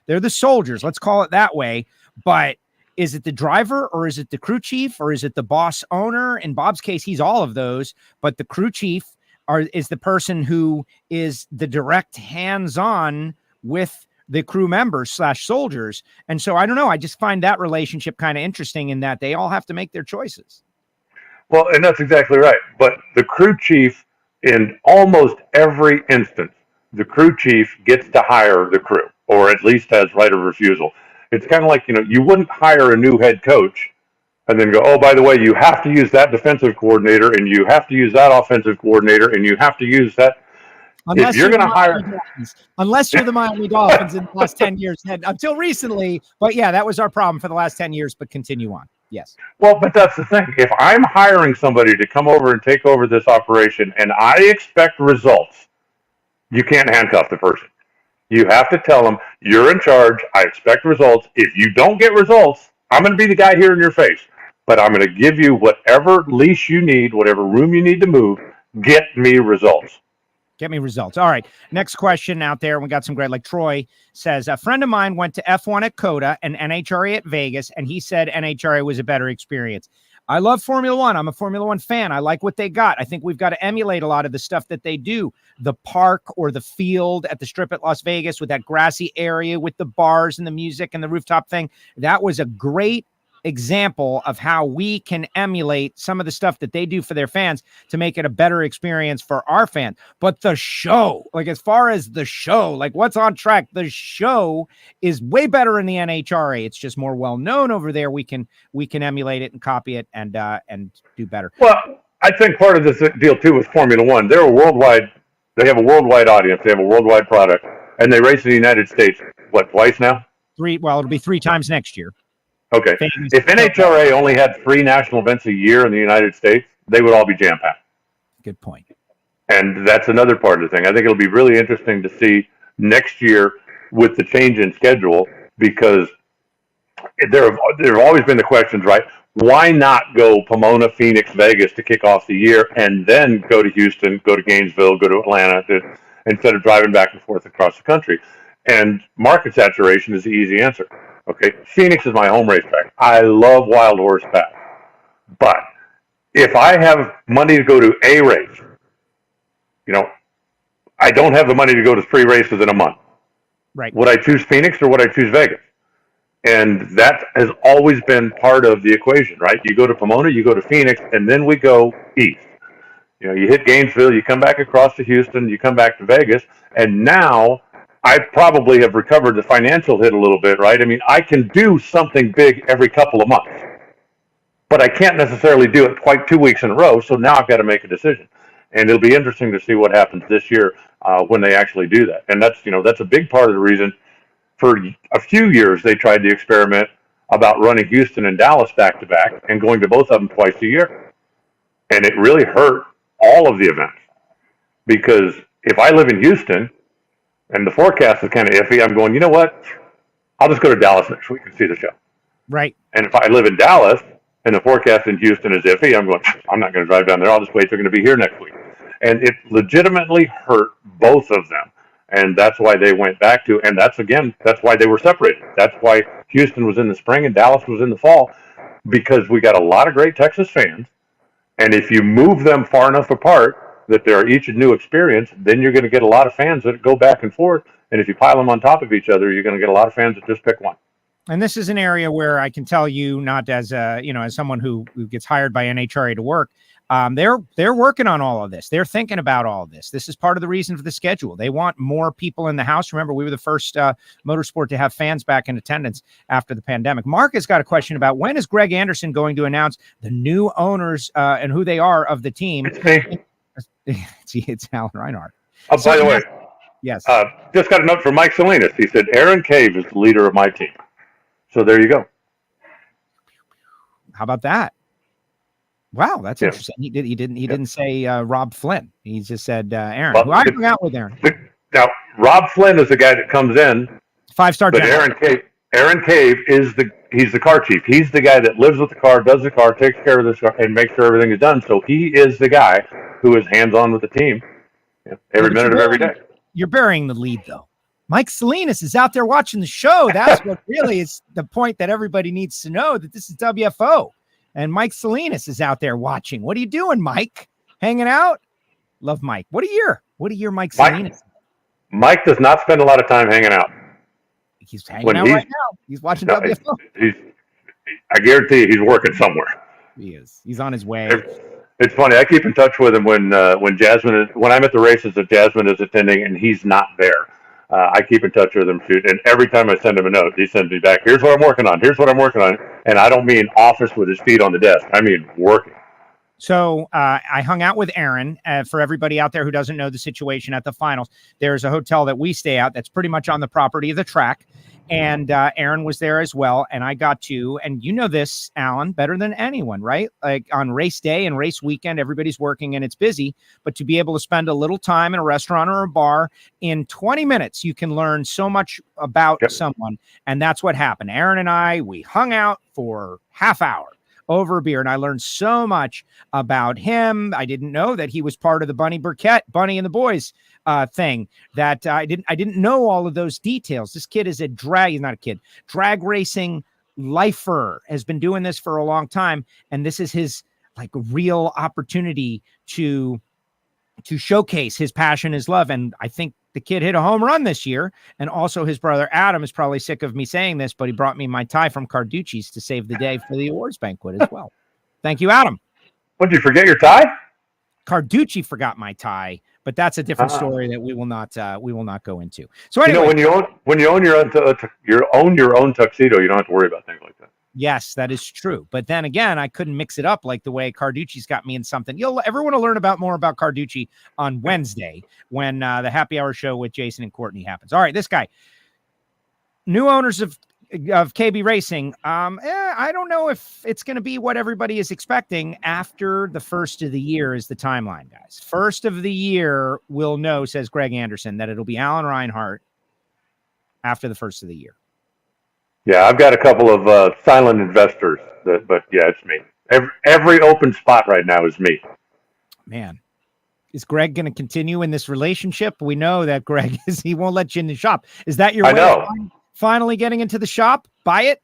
They're the soldiers. Let's call it that way. But is it the driver, or is it the crew chief, or is it the boss owner? In Bob's case, he's all of those, but the crew chief is the person who is the direct hands-on with the crew members / soldiers. And so I don't know. I just find that relationship kind of interesting in that they all have to make their choices.
Well, and that's exactly right. But the crew chief, in almost every instance, the crew chief gets to hire the crew, or at least has right of refusal. It's kind of like, you wouldn't hire a new head coach and then go, oh, by the way, you have to use that defensive coordinator, and you have to use that offensive coordinator, and you have to use that.
Unless
if you're going to hire,
unless you're the Miami Dolphins in the last 10 years, until recently. But yeah, that was our problem for the last 10 years, but continue on. Yes.
Well, but that's the thing. If I'm hiring somebody to come over and take over this operation and I expect results, you can't handcuff the person. You have to tell them, you're in charge. I expect results. If you don't get results, I'm going to be the guy here in your face. But I'm going to give you whatever leash you need, whatever room you need to move. Get me results.
Get me results. All right. Next question out there. We got some great, like Troy says, a friend of mine went to F1 at COTA and NHRA at Vegas, and he said NHRA was a better experience. I love Formula One. I'm a Formula One fan. I like what they got. I think we've got to emulate a lot of the stuff that they do. The park or the field at the Strip at Las Vegas with that grassy area with the bars and the music and the rooftop thing. That was a great example of how we can emulate some of the stuff that they do for their fans to make it a better experience for our fans. But the show, like as far as the show, like what's on track, the show is way better in the NHRA. It's just more well known over there. We can emulate it and copy it and do better.
Well, I think part of this deal too with Formula One, they have a worldwide audience, they have a worldwide product, and they race in the United States, what, twice now?
It'll be 3 times next year.
Okay. If NHRA only had 3 national events a year in the United States, they would all be jam-packed.
Good point.
And that's another part of the thing. I think it'll be really interesting to see next year with the change in schedule, because there have always been the questions, right? Why not go Pomona, Phoenix, Vegas to kick off the year, and then go to Houston, go to Gainesville, go to Atlanta, instead of driving back and forth across the country? And market saturation is the easy answer. Okay, Phoenix is my home racetrack. I love Wild Horse Pass. But if I have money to go to a race, I don't have the money to go to 3 races in a month.
Right.
Would I choose Phoenix or would I choose Vegas? And that has always been part of the equation, right? You go to Pomona, you go to Phoenix, and then we go east. You hit Gainesville, you come back across to Houston, you come back to Vegas, and now I probably have recovered the financial hit a little bit, right? I mean, I can do something big every couple of months, but I can't necessarily do it quite 2 weeks in a row. So now I've got to make a decision, and it'll be interesting to see what happens this year when they actually do that. And that's a big part of the reason for a few years they tried to experiment about running Houston and Dallas back to back and going to both of them twice a year. And it really hurt all of the events, because if I live in Houston and the forecast is kind of iffy, I'm going, you know what? I'll just go to Dallas next week and see the show.
Right.
And if I live in Dallas and the forecast in Houston is iffy, I'm going, I'm not going to drive down there. I'll just wait. They're going to be here next week. And it legitimately hurt both of them. And that's why they went back to, and that's why they were separated. That's why Houston was in the spring and Dallas was in the fall, because we got a lot of great Texas fans. And if you move them far enough apart that they're each a new experience, then you're going to get a lot of fans that go back and forth. And if you pile them on top of each other, you're going to get a lot of fans that just pick one.
And this is an area where I can tell you, not as as someone who gets hired by NHRA to work, They're working on all of this. They're thinking about all of this. This is part of the reason for the schedule. They want more people in the house. Remember, we were the first motorsport to have fans back in attendance after the pandemic. Mark has got a question about when is Greg Anderson going to announce the new owners and who they are of the team. It's Alan Reinhart.
Oh, by the way,
yes.
Just got a note from Mike Salinas. He said Aaron Cave is the leader of my team. So there you go.
How about that? Wow, that's interesting. He didn't say Rob Flynn. He just said Aaron. Who I hung out with Aaron.
Now, Rob Flynn is the guy that comes in.
5-star
general. Aaron Cave is he's the car chief. He's the guy that lives with the car, does the car, takes care of the car, and makes sure everything is done. So he is the guy who is hands-on with the team every minute of every day.
You're burying the lead, though. Mike Salinas is out there watching the show. That's what really is the point that everybody needs to know, that this is WFO. And Mike Salinas is out there watching. What are you doing, Mike? Hanging out? Love Mike. What a year. Mike Salinas.
Mike does not spend a lot of time hanging out.
He's hanging out right now. He's watching WFO.
I guarantee you he's working somewhere.
He is. He's on his way.
It's funny. I keep in touch with him when I'm at the races that Jasmine is attending and he's not there. I keep in touch with him, and every time I send him a note, he sends me back, here's what I'm working on. And I don't mean office with his feet on the desk. I mean working.
So I hung out with Aaron. For everybody out there who doesn't know the situation at the finals, there's a hotel that we stay at that's pretty much on the property of the track. And Aaron was there as well. And I got to, and you know this, Alan, better than anyone, right? Like on race day and race weekend, everybody's working and it's busy. But to be able to spend a little time in a restaurant or a bar in 20 minutes, you can learn so much about someone. And that's what happened. Aaron and we hung out for half hour over a beer, and I learned so much about him. I didn't know that he was part of the Bunny and the Boys thing. That I didn't know all of those details. This kid is he's not a kid, drag racing lifer, has been doing this for a long time, and this is his real opportunity to showcase his passion, his love. And I think the kid hit a home run this year. And also his brother Adam is probably sick of me saying this, but he brought me my tie from Carducci's to save the day for the awards banquet as well. Thank you, Adam.
What, did you forget your tie?
Carducci forgot my tie, but that's a different story that we will not go into. So anyway,
when you own your own tuxedo, you don't have to worry about things like that.
Yes, that is true. But then again, I couldn't mix it up like the way Carducci's got me in something. Everyone will learn more about Carducci on Wednesday when the happy hour show with Jason and Courtney happens. All right, this guy, new owners of KB Racing. I don't know if it's going to be what everybody is expecting after the first of the year is the timeline, guys. First of the year, we'll know, says Greg Anderson, that it'll be Alan Reinhart after the first of the year.
Yeah, I've got a couple of silent investors, but yeah, it's me. Every open spot right now is me.
Man, is Greg going to continue in this relationship? We know that Greg he won't let you in the shop. Is that your way of finally getting into the shop? Buy it?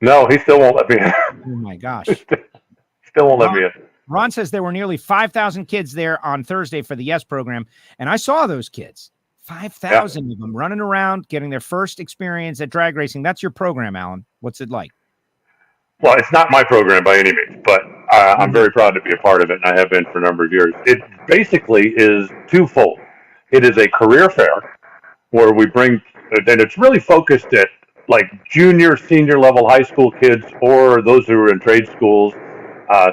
No, he still won't let me in.
Oh my gosh.
Still won't let me in.
Ron says there were nearly 5,000 kids there on Thursday for the Yes program, and I saw those kids. 5,000 of them running around, getting their first experience at drag racing. That's your program, Alan. What's it like?
Well, it's not my program by any means, but I'm very proud to be a part of it, and I have been for a number of years. It basically is twofold. It is a career fair where we bring, and it's really focused at junior, senior level high school kids or those who are in trade schools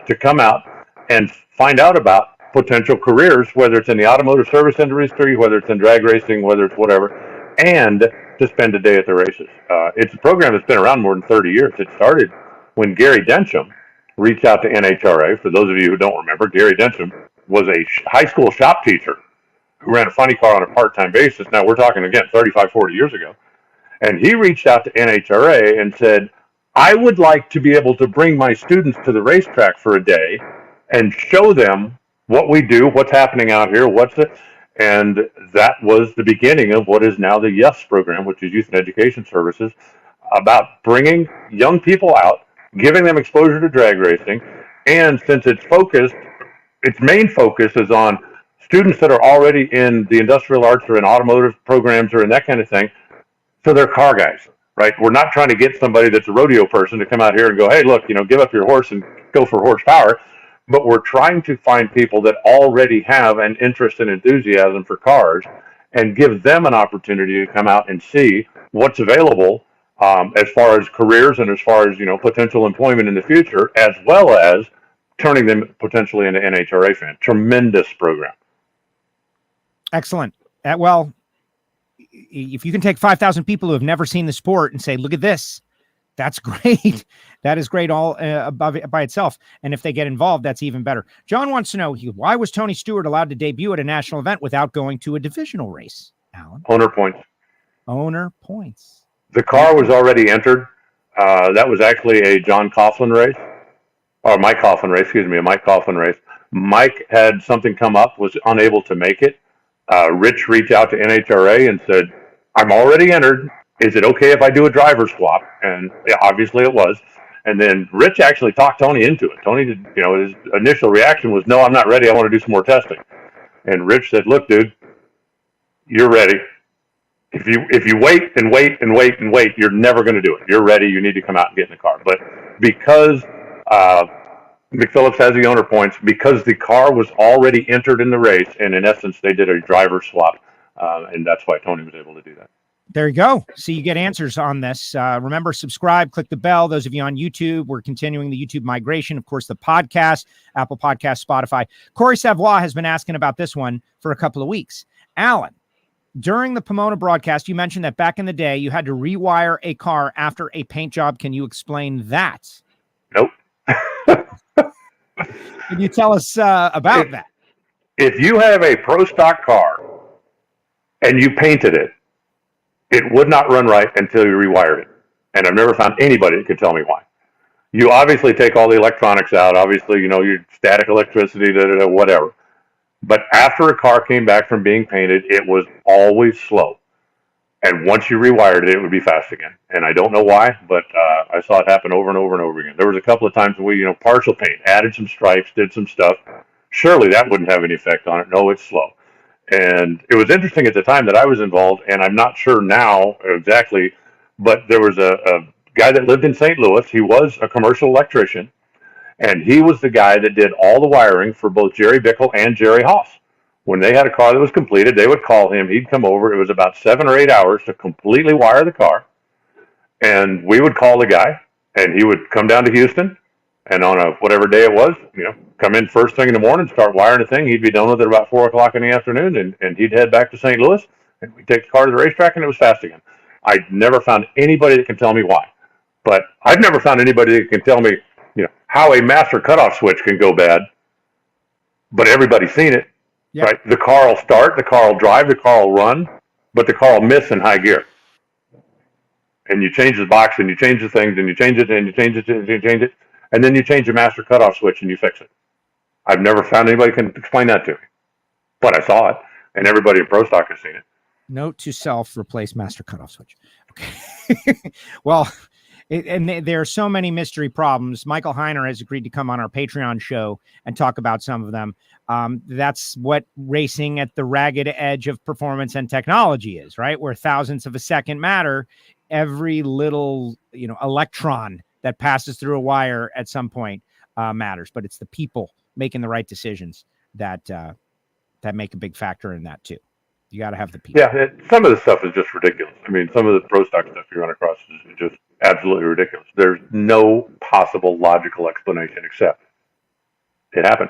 to come out and find out about potential careers, whether it's in the automotive service industry, whether it's in drag racing, whether it's whatever, and to spend a day at the races. It's a program that's been around more than 30 years. It started when Gary Densham reached out to NHRA. For those of you who don't remember, Gary Densham was a high school shop teacher who ran a funny car on a part-time basis. Now, we're talking, again, 35, 40 years ago. And he reached out to NHRA and said, I would like to be able to bring my students to the racetrack for a day and show them what we do, what's happening out here, and that was the beginning of what is now the YES program, which is Youth and Education Services, about bringing young people out, giving them exposure to drag racing, and since its main focus is on students that are already in the industrial arts or in automotive programs or in that kind of thing, so they're car guys, right? We're not trying to get somebody that's a rodeo person to come out here and go, hey, look, give up your horse and go for horsepower. but we're trying to find people that already have an interest and enthusiasm for cars and give them an opportunity to come out and see what's available as far as careers and as far as, potential employment in the future, as well as turning them potentially into NHRA fans. Tremendous program.
Excellent. Well, if you can take 5,000 people who have never seen the sport and say, look at this, that's great. That is great all by itself. And if they get involved, that's even better. John wants to know, why was Tony Stewart allowed to debut at a national event without going to a divisional race, Alan?
Owner points.
Owner points.
The car was already entered. That was actually a John Coughlin race, or Mike Coughlin race, a Mike Coughlin race. Mike had something come up, was unable to make it. Rich reached out to NHRA and said, I'm already entered. Is it okay if I do a driver swap? And obviously it was. And then Rich actually talked Tony into it. Tony did, his initial reaction was, no, I'm not ready. I want to do some more testing. And Rich said, look, dude, you're ready. If you wait and wait and wait and wait, you're never going to do it. You're ready. You need to come out and get in the car. But because McPhillips has the owner points, because the car was already entered in the race, and in essence, they did a driver swap. And that's why Tony was able to do that.
There you go. So you get answers on this. Remember, subscribe, click the bell. Those of you on YouTube, we're continuing the YouTube migration. Of course, the podcast, Apple Podcast, Spotify. Corey Savoy has been asking about this one for a couple of weeks. Alan, during the Pomona broadcast, you mentioned that back in the day, you had to rewire a car after a paint job. Can you explain that?
Nope.
Can you tell us about that?
If you have a pro stock car and you painted it, it would not run right until you rewired it. And I've never found anybody that could tell me why. You obviously take all the electronics out, obviously, your static electricity, whatever. But after a car came back from being painted, it was always slow. And once you rewired it, it would be fast again. And I don't know why, but I saw it happen over and over and over again. There was a couple of times when we, partial paint, added some stripes, did some stuff. Surely that wouldn't have any effect on it. No, it's slow. And it was interesting at the time that I was involved, and I'm not sure now exactly, but there was a guy that lived in St. Louis. He was a commercial electrician, and he was the guy that did all the wiring for both Jerry Bickle and Jerry Haas. When they had a car that was completed, they would call him. He'd come over. It was about 7 or 8 hours to completely wire the car, and we would call the guy, and he would come down to Houston, and on whatever day it was, come in first thing in the morning, start wiring the thing. He'd be done with it about 4 o'clock in the afternoon, and he'd head back to St. Louis, and we'd take the car to the racetrack, and it was fast again. I've never found anybody that can tell me why. But I've never found anybody that can tell me, how a master cutoff switch can go bad, but everybody's seen it,
yeah.
Right? The car will start, the car will drive, the car will run, but the car will miss in high gear. And you change the box, and you change the things, and you change it, and you change it, and you change it. And then you change the master cutoff switch and you fix it. I've never found anybody can explain that to me. But I saw it, and everybody in Pro Stock has seen it.
Note to self, replace master cutoff switch. Okay. Well, there are so many mystery problems. Michael Heiner has agreed to come on our Patreon show and talk about some of them. That's what racing at the ragged edge of performance and technology is, right? Where thousandths of a second matter. Every little, electron that passes through a wire at some point matters, but it's the people making the right decisions that make a big factor in that too. You got to have the people.
Yeah, some of the stuff is just ridiculous. I mean, some of the pro stock stuff you run across is just absolutely ridiculous. There's no possible logical explanation except it happened.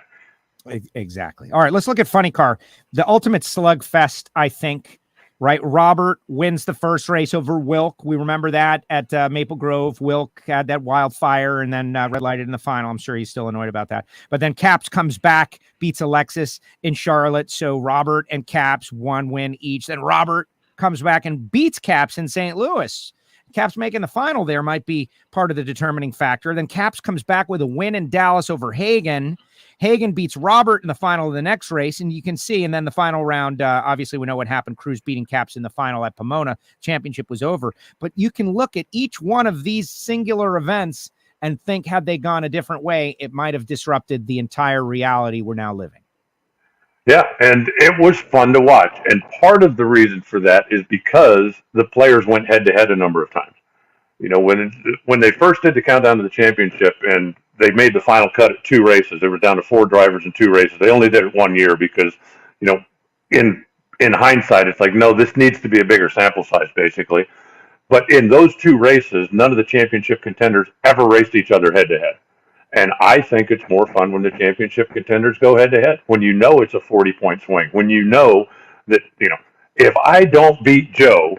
Exactly. All right, let's look at funny car. The ultimate slugfest, I think. Right, Robert wins the first race over Wilk. We remember that at Maple Grove. Wilk had that wildfire and then red lighted in the final. I'm sure he's still annoyed about that. But then Caps comes back, beats Alexis in Charlotte. So Robert and Caps, 1 win each. Then Robert comes back and beats Caps in St. Louis. Caps making the final there might be part of the determining factor. Then Caps comes back with a win in Dallas over Hagen. Hagen beats Robert in the final of the next race, and you can see, and then the final round, obviously we know what happened. Cruz beating Caps in the final at Pomona. Championship was over. But you can look at each one of these singular events and think, had they gone a different way, it might have disrupted the entire reality we're now living.
Yeah, and it was fun to watch. And part of the reason for that is because the players went head-to-head a number of times. when they first did the countdown to the championship and they made the final cut at 2 races, they were down to 4 drivers in 2 races. They only did it 1 year because, in hindsight, it's like, no, this needs to be a bigger sample size, basically. But in those 2 races, none of the championship contenders ever raced each other head-to-head. And I think it's more fun when the championship contenders go head-to-head, when it's a 40-point swing, when that, if I don't beat Joe,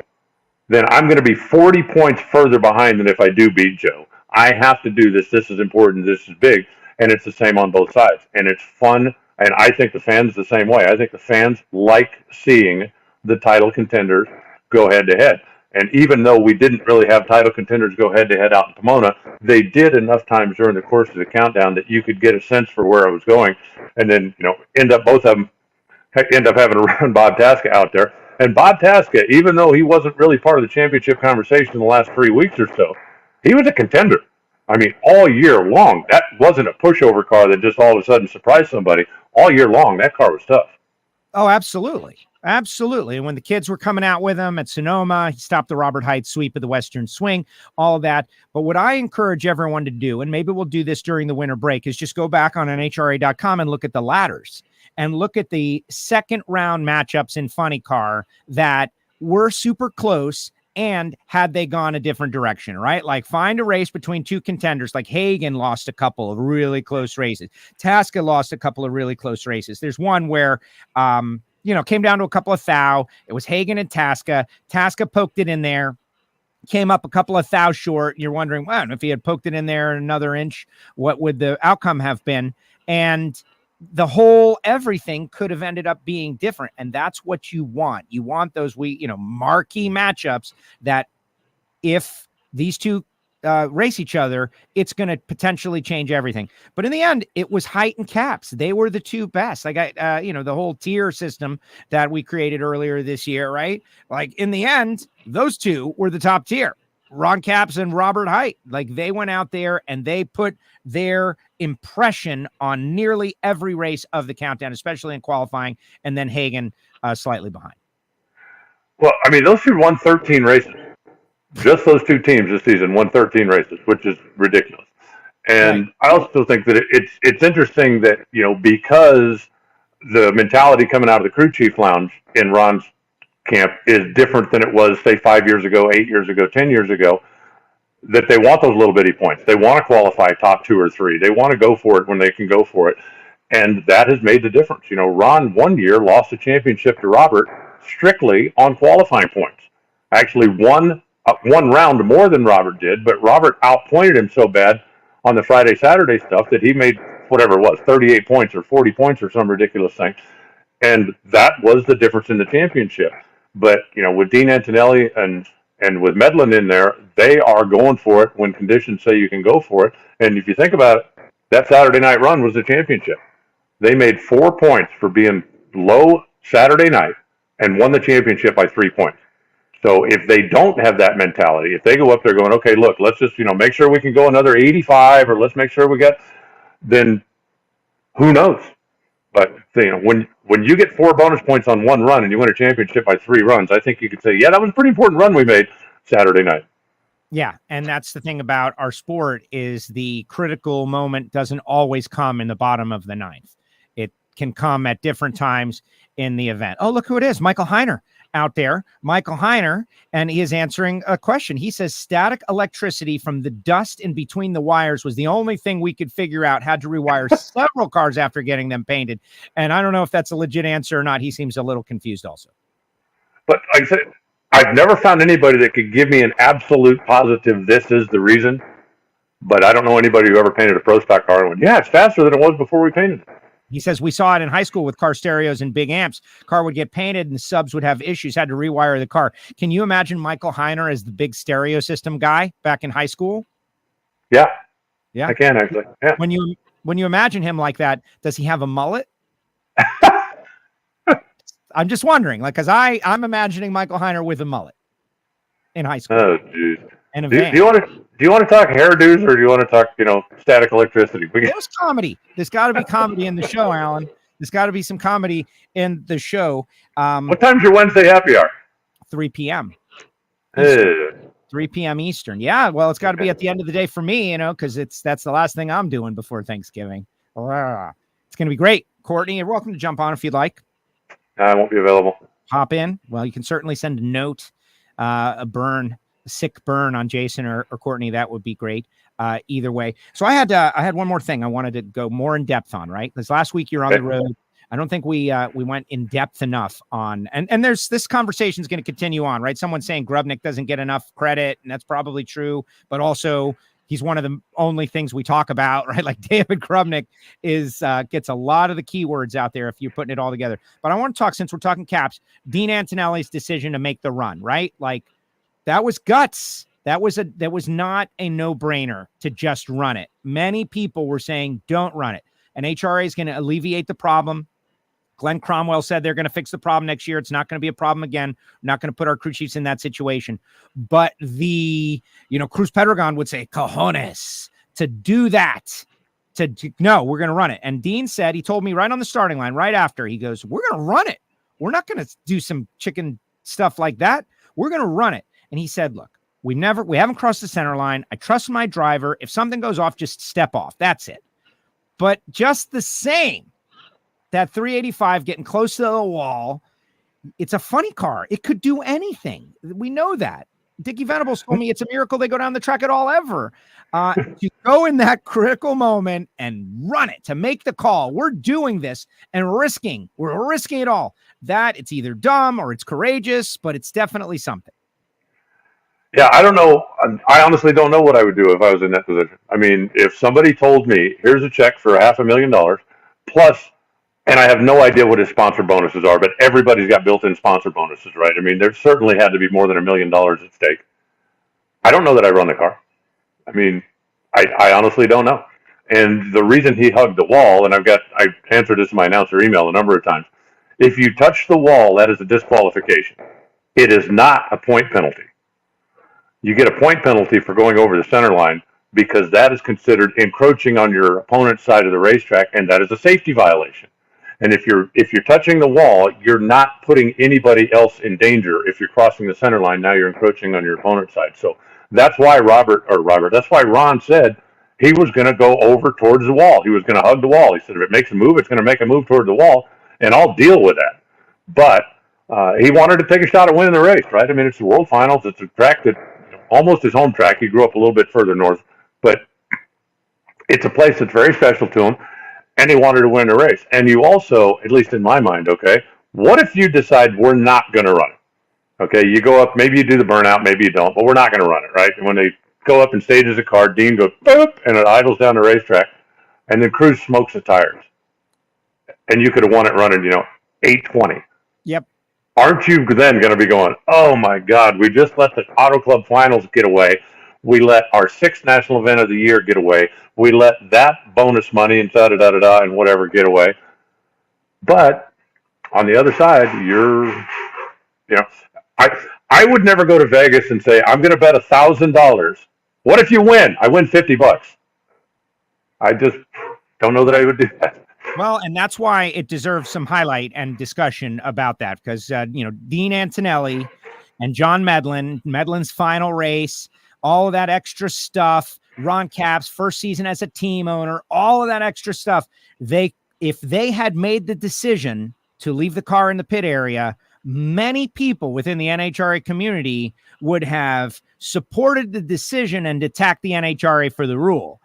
then I'm going to be 40 points further behind than if I do beat Joe. I have to do this. This is important. This is big. And it's the same on both sides. And it's fun. And I think the fans the same way. I think the fans like seeing the title contenders go head-to-head. And even though we didn't really have title contenders go head-to-head out in Pomona, they did enough times during the course of the countdown that you could get a sense for where I was going. And then, both of them end up having to run Bob Tasca out there. And Bob Tasca, even though he wasn't really part of the championship conversation in the last 3 weeks or so, he was a contender. I mean, all year long. That wasn't a pushover car that just all of a sudden surprised somebody. All year long, that car was tough.
Oh, absolutely. Absolutely. And when the kids were coming out with him at Sonoma, he stopped the Robert Height sweep of the Western Swing, all of that. But what I encourage everyone to do, and maybe we'll do this during the winter break, is just go back on NHRA.com and look at the ladders and look at the second round matchups in Funny Car that were super close. And had they gone a different direction, right? Like find a race between 2 contenders, like Hagan lost a couple of really close races. Tasca lost a couple of really close races. There's one where, came down to a couple of thou. It was Hagan and Tasca. Tasca poked it in there, came up a couple of thou short. You're wondering, well, if he had poked it in there another inch, what would the outcome have been? And the whole everything could have ended up being different. And that's what you want. You want those marquee matchups that if these 2 race each other, it's going to potentially change everything. But in the end, it was Height and Caps. They were the 2 best. Like the whole tier system that we created earlier this year, right? Like in the end, those 2 were the top tier. Ron Capps and Robert Height. Like they went out there and they put their impression on nearly every race of the countdown, especially in qualifying, and then Hagan slightly behind.
Well, I mean, those 2 won 13 races. Just those 2 teams this season won 13 races, which is ridiculous. And right. I also think that it's interesting that, because the mentality coming out of the crew chief lounge in Ron's camp is different than it was, say, 5 years ago, 8 years ago, 10 years ago, that they want those little bitty points. They want to qualify top 2 or 3. They want to go for it when they can go for it. And that has made the difference. Ron 1 year lost the championship to Robert strictly on qualifying points. Actually won 1 round more than Robert did, but Robert outpointed him so bad on the Friday, Saturday stuff that he made whatever it was, 38 points or 40 points or some ridiculous thing. And that was the difference in the championship. But, with Dean Antonelli and with Medlin in there, they are going for it when conditions say you can go for it. And if you think about it, that Saturday night run was the championship. They made 4 points for being low Saturday night and won the championship by 3 points. So if they don't have that mentality, if they go up there going, okay, look, let's just, make sure we can go another 85 or let's make sure we get, then who knows? But, when you get 4 bonus points on 1 run and you win a championship by 3 runs, I think you could say, yeah, that was a pretty important run we made Saturday night.
Yeah, and that's the thing about our sport is the critical moment doesn't always come in the bottom of the 9th. It can come at different times in the event. Oh, look who it is, Michael Heiner out there. Michael Heiner, and he is answering a question. He says static electricity from the dust in between the wires was the only thing we could figure out. Had to rewire several cars after getting them painted. And I don't know if that's a legit answer or not. He seems a little confused also.
But like I said, I've never found anybody that could give me an absolute positive, this is the reason. But I don't know anybody who ever painted a Pro Stock car and went, yeah, it's faster than it was before we painted it.
He says, we saw it in high school with car stereos and big amps. Car would get painted and subs would have issues, had to rewire the car. Can you imagine Michael Heiner as the big stereo system guy back in high school?
Yeah. Yeah, I can actually. Yeah.
When you imagine him like that, does he have a mullet? I'm just wondering, because I'm imagining Michael Heiner with a mullet in high school.
Oh, geez.
And
do you want to talk hairdos or do you want to talk, static electricity?
There's comedy. There's got to be comedy in the show, Alan. There's got to be some comedy in the show.
What time's your Wednesday happy hour?
3 p.m.
2
3 p.m. Eastern. Yeah, well, it's got to be at the end of the day for me, because that's the last thing I'm doing before Thanksgiving. It's going to be great. Courtney, you're welcome to jump on if you'd like.
I won't be available.
Hop in. Well, you can certainly send a note, a sick burn on Jason or Courtney. That would be great. Either way. So I had one more thing I wanted to go more in depth on, right? Because last week you're on the road. I don't think we went in depth enough on, and there's this conversation is going to continue on, right? Someone's saying Grubnick doesn't get enough credit, and that's probably true, but also he's one of the only things we talk about, right? Like David Grubnick gets a lot of the keywords out there if you're putting it all together. But I want to talk, since we're talking Caps, Dean Antonelli's decision to make the run, right? Like that was guts. That was not a no-brainer to just run it. Many people were saying, don't run it. And NHRA is going to alleviate the problem. Glenn Cromwell said they're going to fix the problem next year. It's not going to be a problem again. We're not going to put our crew chiefs in that situation. But Cruz Pedregon would say, cojones, to do that. No, we're going to run it. And Dean said, he told me right on the starting line, right after, he goes, we're going to run it. We're not going to do some chicken stuff like that. We're going to run it. And he said, look, we haven't crossed the center line. I trust my driver. If something goes off, just step off. That's it. But just the same, that 385 getting close to the wall, it's a funny car. It could do anything. We know that. Dickie Venables told me it's a miracle they go down the track at all ever. To go in that critical moment and run it, to make the call. We're doing this and we're risking it all. That it's either dumb or it's courageous, but it's definitely something.
Yeah, I don't know. I honestly don't know what I would do if I was in that position. I mean, if somebody told me, here's a check for $500,000 plus, and I have no idea what his sponsor bonuses are, but everybody's got built-in sponsor bonuses, right? I mean, there certainly had to be more than $1 million at stake. I don't know that I run the car. I mean, I honestly don't know. And the reason he hugged the wall, and I answered this in my announcer email a number of times, if you touch the wall, that is a disqualification. It is not a point penalty. You get a point penalty for going over the center line because that is considered encroaching on your opponent's side of the racetrack, and that is a safety violation. And if you're touching the wall, you're not putting anybody else in danger. If you're crossing the center line, now you're encroaching on your opponent's side. So that's why that's why Ron said he was going to go over towards the wall. He was going to hug the wall. He said, if it makes a move, it's going to make a move toward the wall, and I'll deal with that. But he wanted to take a shot at winning the race, right? I mean, it's the World Finals. It's a track that almost his home track. He grew up a little bit further north, but it's a place that's very special to him, and he wanted to win the race. And you also, at least in my mind, okay, what if you decide we're not going to run it? Okay, you go up, maybe you do the burnout, maybe you don't, but we're not going to run it, right? And when they go up and stages a car, Dean goes, boop, and it idles down the racetrack, and then Cruz smokes the tires. And you could have won it running, 820.
Yep.
Aren't you then going to be going, oh, my God, we just let the Auto Club Finals get away. We let our 6th national event of the year get away. We let that bonus money and da-da-da-da-da and whatever get away. But on the other side, I would never go to Vegas and say, I'm going to bet $1,000. What if you win? I win $50. I just don't know that I would do that.
Well, and that's why it deserves some highlight and discussion about that, because, Dean Antonelli and John Medlin's final race, all of that extra stuff, Ron Capps' first season as a team owner, all of that extra stuff, if they had made the decision to leave the car in the pit area, many people within the NHRA community would have supported the decision and attacked the NHRA for the rule.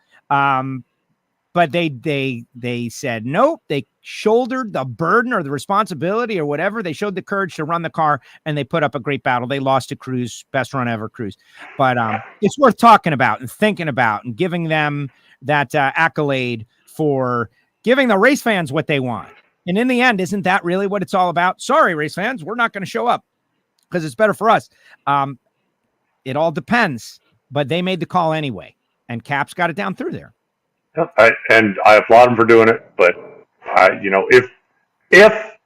But they said nope. They shouldered the burden or the responsibility or whatever. They showed the courage to run the car, and they put up a great battle. They lost to Cruz, best run ever, Cruz. But it's worth talking about and thinking about and giving them that accolade for giving the race fans what they want. And in the end, isn't that really what it's all about? Sorry, race fans, we're not going to show up because it's better for us. It all depends, but they made the call anyway, and Capps got it down through there.
And I applaud him for doing it, but if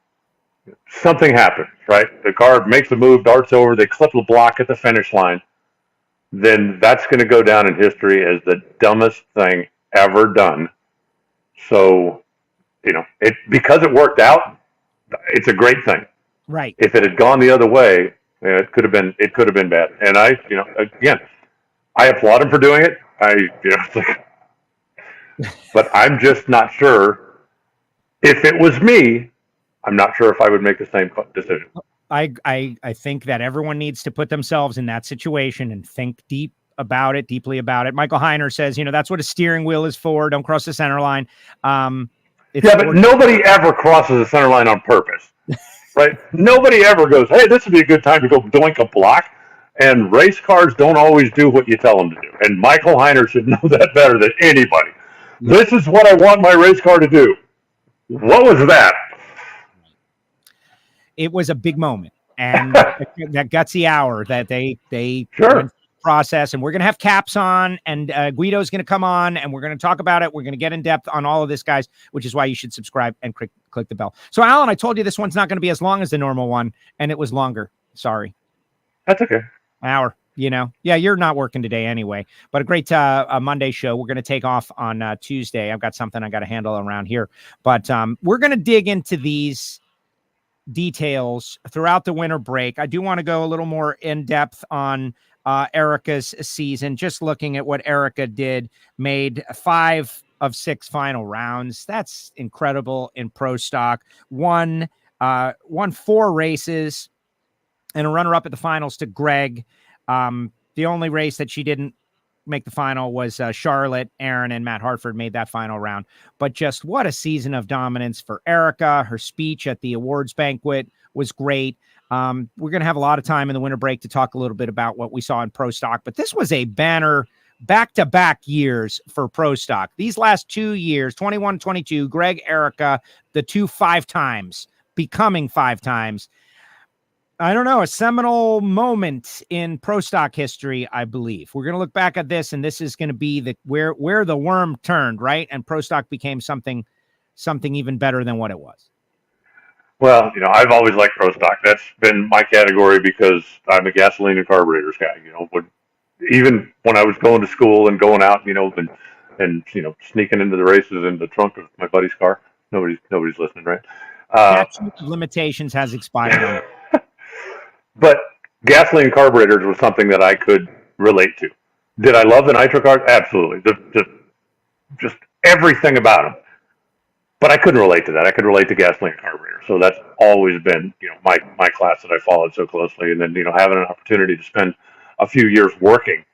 something happens, right, the car makes the move, darts over, they clip the block at the finish line, then that's going to go down in history as the dumbest thing ever done. So, because it worked out, it's a great thing.
Right.
If it had gone the other way, Yeah, it could have been bad. And again, I applaud him for doing it. It's like, but I'm just not sure. If it was me, I'm not sure if I would make the same decision.
I think that everyone needs to put themselves in that situation and think deeply about it. Michael Heiner says, that's what a steering wheel is for. Don't cross the center line.
But nobody ever crosses the center line on purpose, right? Nobody ever goes, hey, this would be a good time to go doink a block. And race cars don't always do what you tell them to do. And Michael Heiner should know that better than anybody. This is what I want my race car to do. What was that?
It was a big moment. And that gutsy hour that they
sure.
process, and we're going to have Caps on, and Guido's going to come on, and we're going to talk about it. We're going to get in depth on all of this, guys, which is why you should subscribe and click the bell. So, Alan, I told you this one's not going to be as long as the normal one, and it was longer. Sorry.
That's okay.
Hour, Yeah, you're not working today anyway, but a great Monday show. We're going to take off on Tuesday. I've got something I got to handle around here, but we're going to dig into these details throughout the winter break. I do want to go a little more in depth on Erica's season, just looking at what Erica did, made 5 of 6 final rounds. That's incredible in pro stock. Won 4 races and a runner-up at the finals to Greg. The only race that she didn't make the final was Charlotte. Aaron and Matt Hartford made that final round. But just what a season of dominance for Erica. Her speech at the awards banquet was great. We're going to have a lot of time in the winter break to talk a little bit about what we saw in pro stock, but this was a banner back-to-back years for pro stock. These last 2 years, 21, 22, Greg, Erica, the 2 5 times, becoming 5 times. I don't know, a seminal moment in pro stock history, I believe. We're going to look back at this, and this is going to be where the worm turned, right? And pro stock became something even better than what it was.
Well, I've always liked pro stock. That's been my category because I'm a gasoline and carburetors guy. Even when I was going to school and going out, and sneaking into the races in the trunk of my buddy's car. Nobody's listening, right?
Statute of limitations has expired.
But gasoline carburetors was something that I could relate to. Did I love the nitro cars? Absolutely. Just everything about them. But I couldn't relate to that. I could relate to gasoline carburetors. So that's always been, my class that I followed so closely. And then, having an opportunity to spend a few years working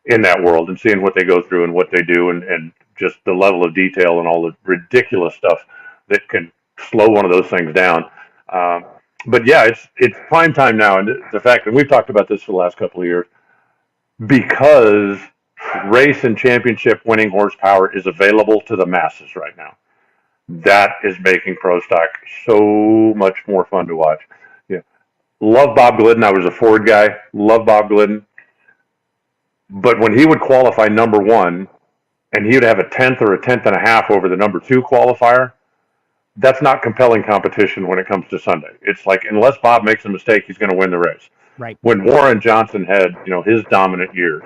in that world and seeing what they go through and what they do and just the level of detail and all the ridiculous stuff that can slow one of those things down. But yeah, it's prime time now, and the fact that we've talked about this for the last couple of years, because race and championship winning horsepower is available to the masses right now. That is making pro stock so much more fun to watch. Love Bob Glidden. I was a Ford guy. Love Bob Glidden. But when he would qualify number 1, and he would have a 10th or a 10th and a half over the number 2 qualifier, that's not compelling competition when it comes to Sunday. It's like, unless Bob makes a mistake, he's going to win the race.
Right.
When Warren Johnson had, his dominant years,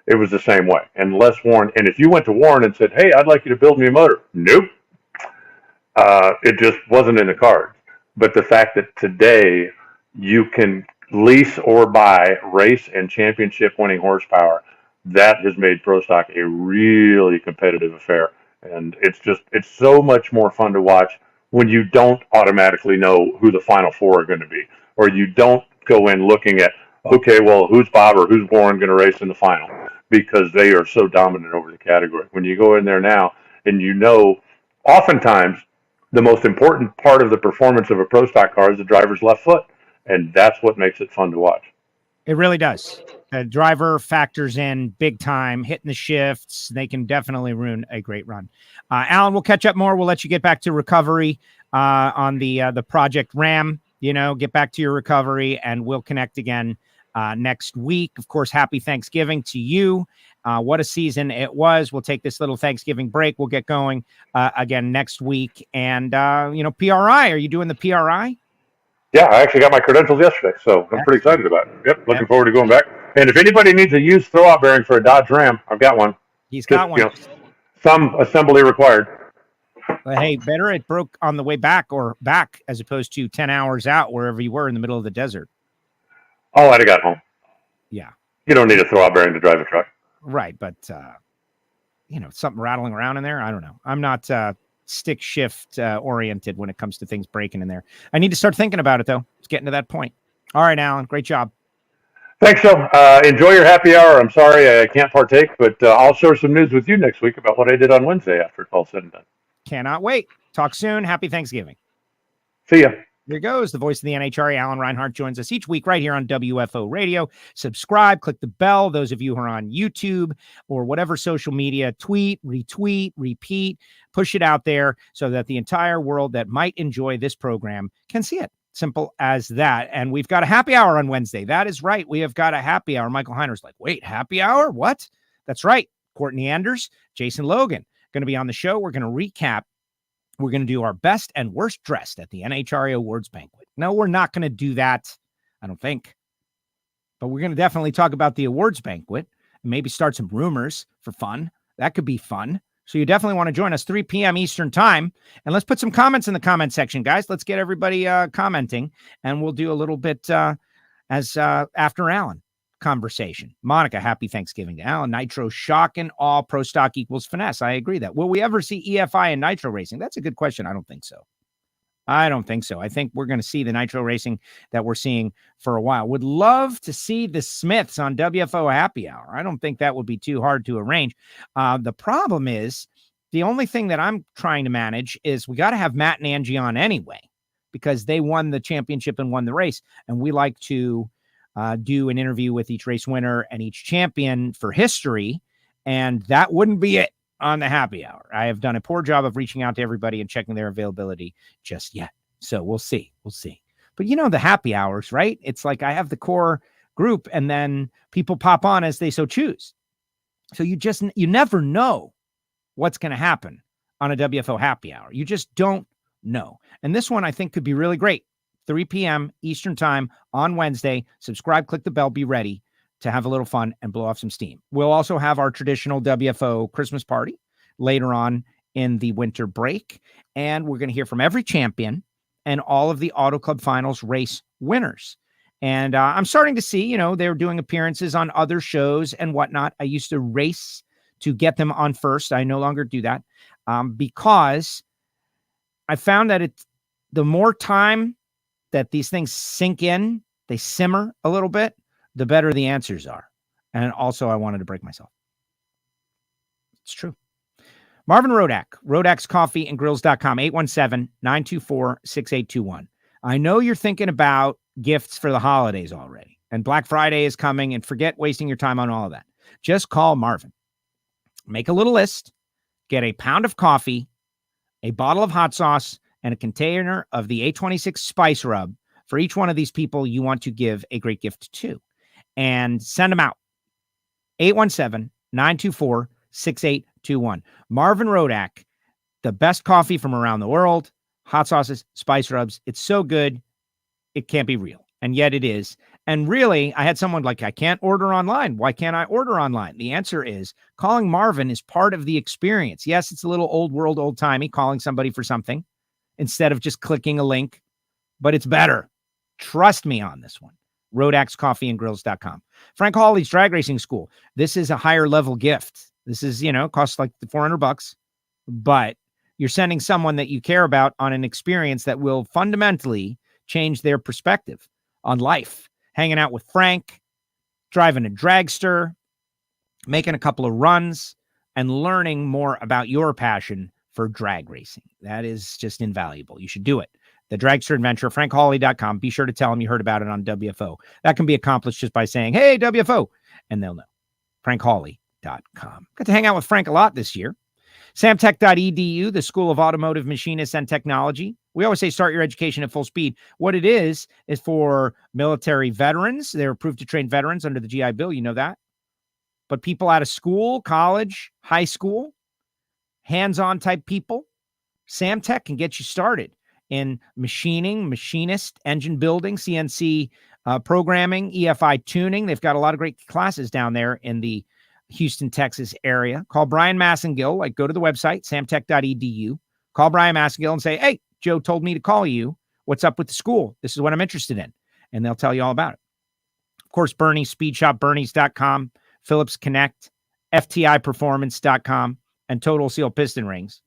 it was the same way. Unless Warren, and if you went to Warren and said, hey, I'd like you to build me a motor. Nope. It just wasn't in the cards. But the fact that today you can lease or buy race and championship winning horsepower, that has made pro stock a really competitive affair. And it's so much more fun to watch when you don't automatically know who the final 4 are going to be, or you don't go in looking at, okay, well, who's Bob or who's Warren going to race in the final, because they are so dominant over the category. When you go in there now and oftentimes the most important part of the performance of a pro stock car is the driver's left foot, and that's what makes it fun to watch.
It really does. The driver factors in big time, hitting the shifts. They can definitely ruin a great run. Alan, we'll catch up more. We'll let you get back to recovery on the Project Ram. Get back to your recovery, and we'll connect again next week. Of course, happy Thanksgiving to you. What a season it was. We'll take this little Thanksgiving break. We'll get going again next week. And, PRI, are you doing the PRI?
Yeah, I actually got my credentials yesterday, so I'm pretty excited about it. Yep, looking forward to going back. And if anybody needs a used throw-out bearing for a Dodge Ram, I've got one.
He's got one.
Some assembly required.
But hey, better it broke on the way back as opposed to 10 hours out wherever you were in the middle of the desert.
Oh, I'd have got home.
Yeah.
You don't need a throwout bearing to drive a truck.
Right. But, something rattling around in there. I don't know. I'm not stick shift oriented when it comes to things breaking in there. I need to start thinking about it, though. It's getting to that point. All right, Alan. Great job.
Thanks, Joe. Enjoy your happy hour. I'm sorry I can't partake, but I'll share some news with you next week about what I did on Wednesday after it's all said and done.
Cannot wait. Talk soon. Happy Thanksgiving.
See ya.
There goes the voice of the NHRA. Alan Reinhart joins us each week right here on WFO Radio. Subscribe, click the bell. Those of you who are on YouTube or whatever social media, tweet, retweet, repeat, push it out there so that the entire world that might enjoy this program can see it. Simple as that. And we've got a happy hour on Wednesday. That is right. We have got a happy hour. Michael Heiner's like, wait, happy hour? What? That's right. Courtney Anders, Jason Logan going to be on the show. We're going to recap. We're going to do our best and worst dressed at the NHRA Awards Banquet. No, we're not going to do that, I don't think. But we're going to definitely talk about the awards banquet and maybe start some rumors for fun. That could be fun. So you definitely want to join us 3 p.m. Eastern time. And let's put some comments in the comment section, guys. Let's get everybody commenting. And we'll do a little bit as after Alan conversation. Monica, happy Thanksgiving to Alan. Nitro, shock and awe. Pro stock equals finesse. I agree that. Will we ever see EFI in nitro racing? That's a good question. I don't think so. I think we're going to see the nitro racing that we're seeing for a while. Would love to see the Smiths on WFO Happy Hour. I don't think that would be too hard to arrange. The problem is the only thing that I'm trying to manage is we got to have Matt and Angie on anyway, because they won the championship and won the race. And we like to do an interview with each race winner and each champion for history. And that wouldn't be it on the happy hour. I have done a poor job of reaching out to everybody and checking their availability just yet. So we'll see. But the happy hours, right? It's like I have the core group and then people pop on as they so choose. So you never know what's going to happen on a WFO happy hour. You just don't know. And this one I think could be really great. 3 p.m. Eastern time on Wednesday. Subscribe, click the bell, be ready to have a little fun and blow off some steam. We'll also have our traditional WFO Christmas party later on in the winter break. And we're going to hear from every champion and all of the Auto Club Finals race winners. And I'm starting to see, they're doing appearances on other shows and whatnot. I used to race to get them on first. I no longer do that because I found that the more time that these things sink in, they simmer a little bit, the better the answers are. And also, I wanted to break myself. It's true. Marvin Rodak, RodaksCoffeeandGrills.com, 817-924-6821. I know you're thinking about gifts for the holidays already, and Black Friday is coming, and forget wasting your time on all of that. Just call Marvin. Make a little list, get a pound of coffee, a bottle of hot sauce, and a container of the A26 spice rub for each one of these people you want to give a great gift to. And send them out. 817-924-6821. Marvin Rodak, the best coffee from around the world, hot sauces, spice rubs. It's so good, it can't be real. And yet it is. And really, I had someone like, I can't order online. Why can't I order online? The answer is calling Marvin is part of the experience. Yes, it's a little old world, old timey, calling somebody for something instead of just clicking a link, but it's better. Trust me on this one. RodaksCoffeeandGrills.com. Frank Hawley's Drag Racing School. This is a higher level gift. This is, costs like $400, but you're sending someone that you care about on an experience that will fundamentally change their perspective on life. Hanging out with Frank, driving a dragster, making a couple of runs, and learning more about your passion for drag racing. That is just invaluable. You should do it. The Dragster Adventure, FrankHawley.com. Be sure to tell them you heard about it on WFO. That can be accomplished just by saying, hey, WFO, and they'll know. FrankHawley.com. Got to hang out with Frank a lot this year. Samtech.edu, the School of Automotive Machinists and Technology. We always say start your education at full speed. What it is for military veterans. They're approved to train veterans under the GI Bill. You know that. But people out of school, college, high school, hands-on type people, Samtech can get you started in machining, machinist, engine building, CNC programming, EFI tuning. They've got a lot of great classes down there in the Houston, Texas area. Call Brian Massengill. Go to the website, samtech.edu. Call Brian Massengill and say, hey, Joe told me to call you. What's up with the school? This is what I'm interested in. And they'll tell you all about it. course, Bernie's Speed Shop, Bernie's.com, Phillips Connect, FTIperformance.com, and Total Seal Piston Rings,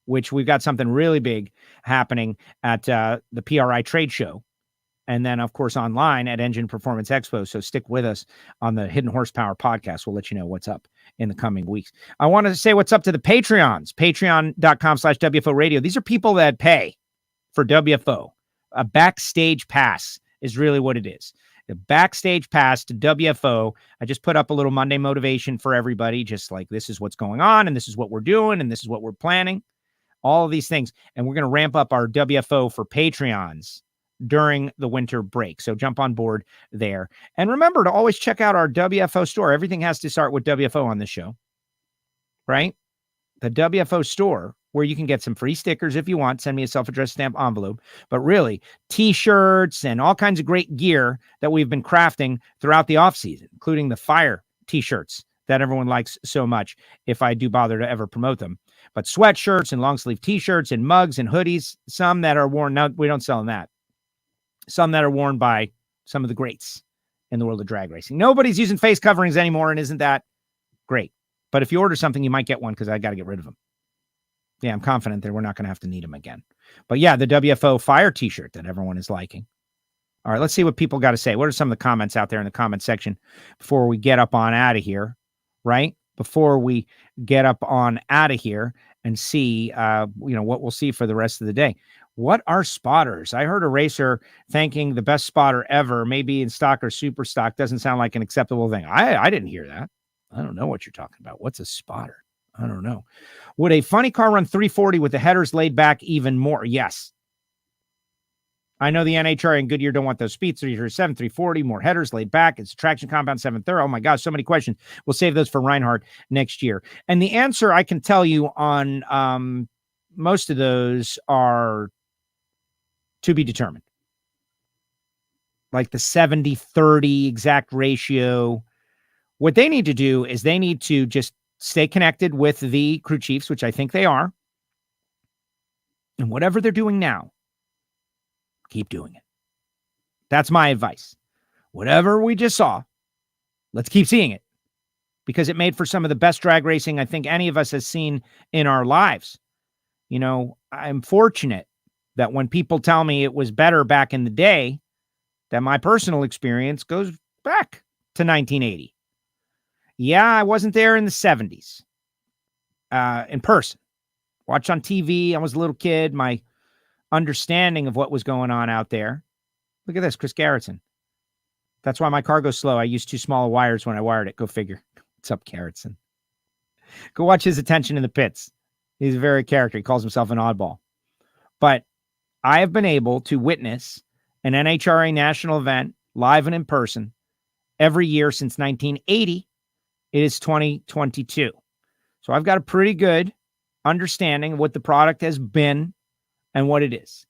which we've got something really big happening at the PRI trade show. And then, of course, online at Engine Performance Expo. So stick with us on the Hidden Horsepower podcast. We'll let you know what's up in the coming weeks. I want to say what's up to the Patreons, patreon.com/WFO Radio. These are people that pay for WFO. A backstage pass is really what it is. The backstage pass to WFO. I just put up a little Monday motivation for everybody, just like this is what's going on, and this is what we're doing, and this is what we're planning. All of these things. And we're going to ramp up our WFO for Patreons during the winter break. So jump on board there. And remember to always check out our WFO store. Everything has to start with WFO on this show, right? The WFO store, where you can get some free stickers if you want. Send me a self-addressed stamp envelope. But really, t-shirts and all kinds of great gear that we've been crafting throughout the off-season, including the fire t-shirts that everyone likes so much, if I do bother to ever promote them. But sweatshirts and long-sleeve t-shirts and mugs and hoodies, some that are worn. Now, we don't sell that. Some that are worn by some of the greats in the world of drag racing. Nobody's using face coverings anymore, and isn't that great? But if you order something, you might get one because I got to get rid of them. Yeah, I'm confident that we're not going to have to need them again. But yeah, the WFO Fire t-shirt that everyone is liking. All right, let's see what people got to say. What are some of the comments out there in the comment section before we get up on out of here, right? Before we get up on out of here and see, what we'll see for the rest of the day. What are spotters? I heard a racer thanking the best spotter ever, maybe in stock or super stock. Doesn't sound like an acceptable thing. I didn't hear that. I don't know what you're talking about. What's a spotter? I don't know. Would a funny car run 340 with the headers laid back even more? Yes. I know the NHRA and Goodyear don't want those speeds. 337, 340, more headers laid back. It's a traction compound 7 thorough. Oh my gosh, so many questions. We'll save those for Reinhart next year. And the answer I can tell you on most of those are to be determined. Like the 70-30 exact ratio. What they need to do is they need to just stay connected with the crew chiefs, which I think they are. And whatever they're doing now, keep doing it. That's my advice. Whatever we just saw, let's keep seeing it. Because it made for some of the best drag racing I think any of us has seen in our lives. You know, I'm fortunate that when people tell me it was better back in the day, that my personal experience goes back to 1980. Yeah, I wasn't there in the 70s in person. Watched on TV. I was a little kid. My understanding of what was going on out there. Look at this, Chris Garrettson. That's why my car goes slow. I used too small wires when I wired it. Go figure. What's up, Garrettson? Go watch his attention in the pits. He's a very character. He calls himself an oddball. But I have been able to witness an NHRA national event live and in person every year since 1980. It is 2022. So I've got a pretty good understanding of what the product has been and what it is.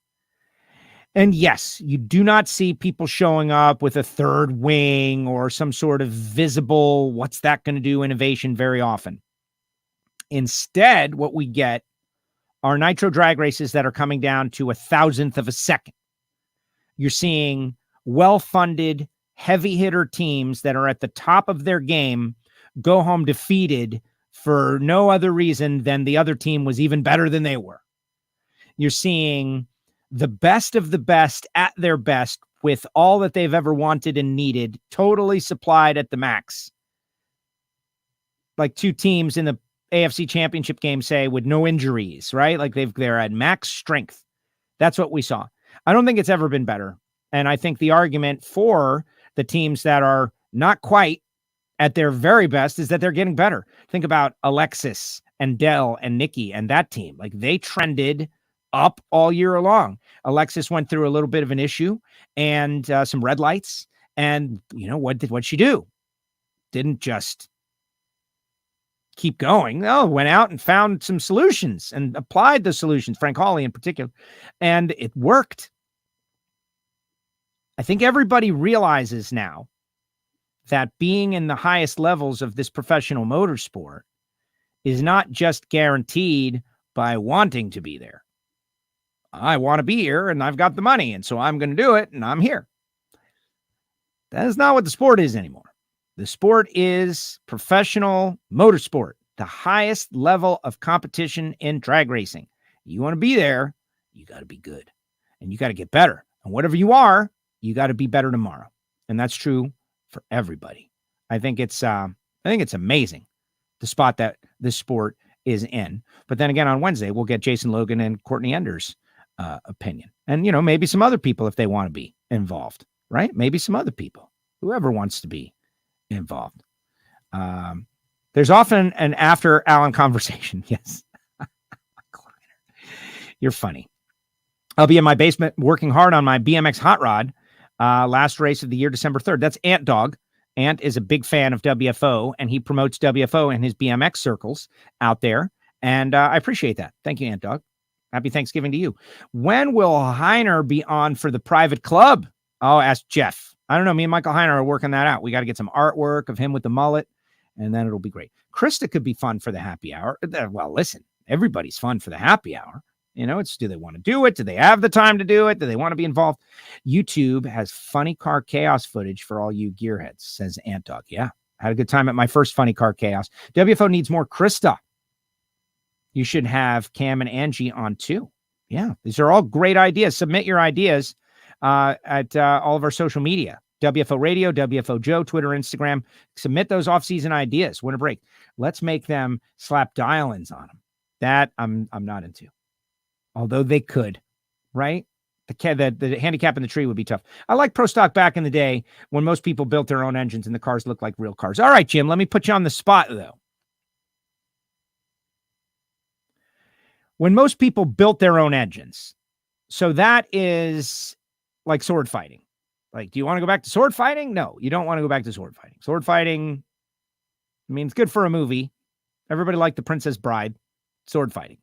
And yes, you do not see people showing up with a third wing or some sort of visible, what's that going to do innovation very often. Instead, what we get are nitro drag races that are coming down to 1,000th of a second. You're seeing well-funded, heavy hitter teams that are at the top of their game go home defeated for no other reason than the other team was even better than they were. You're seeing the best of the best at their best with all that they've ever wanted and needed, totally supplied at the max. Like two teams in the AFC Championship game, say, with no injuries, right? Like they're at max strength. That's what we saw. I don't think it's ever been better. And I think the argument for the teams that are not quite at their very best is that they're getting better. Think about Alexis and Dell and Nikki and that team. Like they trended up all year long. Alexis went through a little bit of an issue and some red lights. And you know, what'd she do? Didn't just keep going. No, went out and found some solutions and applied the solutions, Frank Hawley in particular, and it worked. I think everybody realizes now that being in the highest levels of this professional motorsport is not just guaranteed by wanting to be there. I want to be here and I've got the money, and so I'm going to do it, and I'm here. That is not what the sport is anymore. The sport is professional motorsport, the highest level of competition in drag racing. You want to be there, you got to be good, and you got to get better. And whatever you are, you got to be better tomorrow. And that's true for everybody. I think it's amazing the spot that this sport is in. But then again, on Wednesday, we'll get Jason Logan and Courtney Ender's opinion. And, maybe some other people if they want to be involved, right? Maybe some other people, whoever wants to be involved. There's often an after Alan conversation. Yes. You're funny. I'll be in my basement working hard on my BMX hot rod. Last race of the year, December 3rd. That's Ant Dog. Ant is a big fan of WFO, and he promotes WFO in his BMX circles out there. And I appreciate that. Thank you, Ant Dog. Happy Thanksgiving to you. When will Heiner be on for the private club? Oh, ask Jeff. I don't know. Me and Michael Heiner are working that out. We got to get some artwork of him with the mullet, and then it'll be great. Krista could be fun for the happy hour. Well, listen, everybody's fun for the happy hour. It's, do they want to do it? Do they have the time to do it? Do they want to be involved? YouTube has funny car chaos footage for all you gearheads, says Ant Dog. Yeah, had a good time at my first funny car chaos. WFO needs more Krista. You should have Cam and Angie on too. Yeah, these are all great ideas. Submit your ideas at all of our social media. WFO Radio, WFO Joe, Twitter, Instagram. Submit those off-season ideas. Winter break. Let's make them slap dial-ins on them. That I'm not into. Although they could, right? The handicap in the tree would be tough. I like Pro Stock back in the day when most people built their own engines and the cars looked like real cars. All right, Jim, let me put you on the spot, though. When most people built their own engines, so that is like sword fighting. Like, do you want to go back to sword fighting? No, you don't want to go back to sword fighting. Sword fighting, it's good for a movie. Everybody liked The Princess Bride, sword fighting.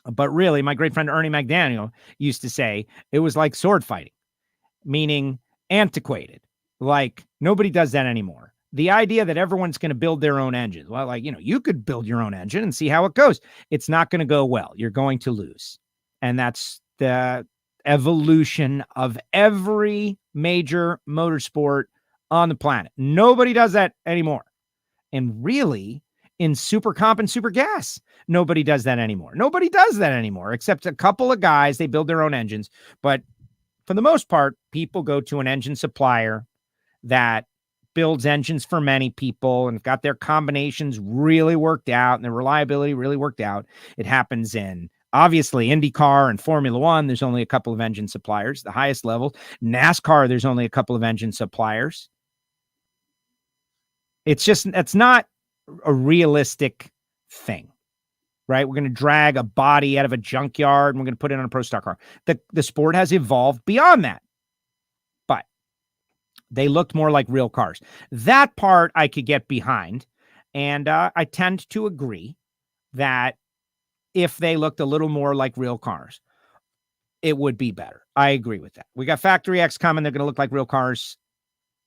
But really, my great friend Ernie McDaniel used to say it was like sword fighting, meaning antiquated. Like, nobody does that anymore. The idea that everyone's going to build their own engines. Well, you could build your own engine and see how it goes. It's not going to go well. You're going to lose. And that's the evolution of every major motorsport on the planet. Nobody does that anymore. And really, in super comp and super gas, nobody does that anymore. Nobody does that anymore, except a couple of guys. They build their own engines. But for the most part, people go to an engine supplier that builds engines for many people and got their combinations really worked out and their reliability really worked out. It happens in, obviously, IndyCar and Formula One. There's only a couple of engine suppliers, the highest level. NASCAR, there's only a couple of engine suppliers. It's not a realistic thing, right? We're going to drag a body out of a junkyard and we're going to put it on a Pro Stock car. The sport has evolved beyond that, but they looked more like real cars. That part I could get behind. And I tend to agree that if they looked a little more like real cars, it would be better. I agree with that. We got Factory X coming. They're going to look like real cars.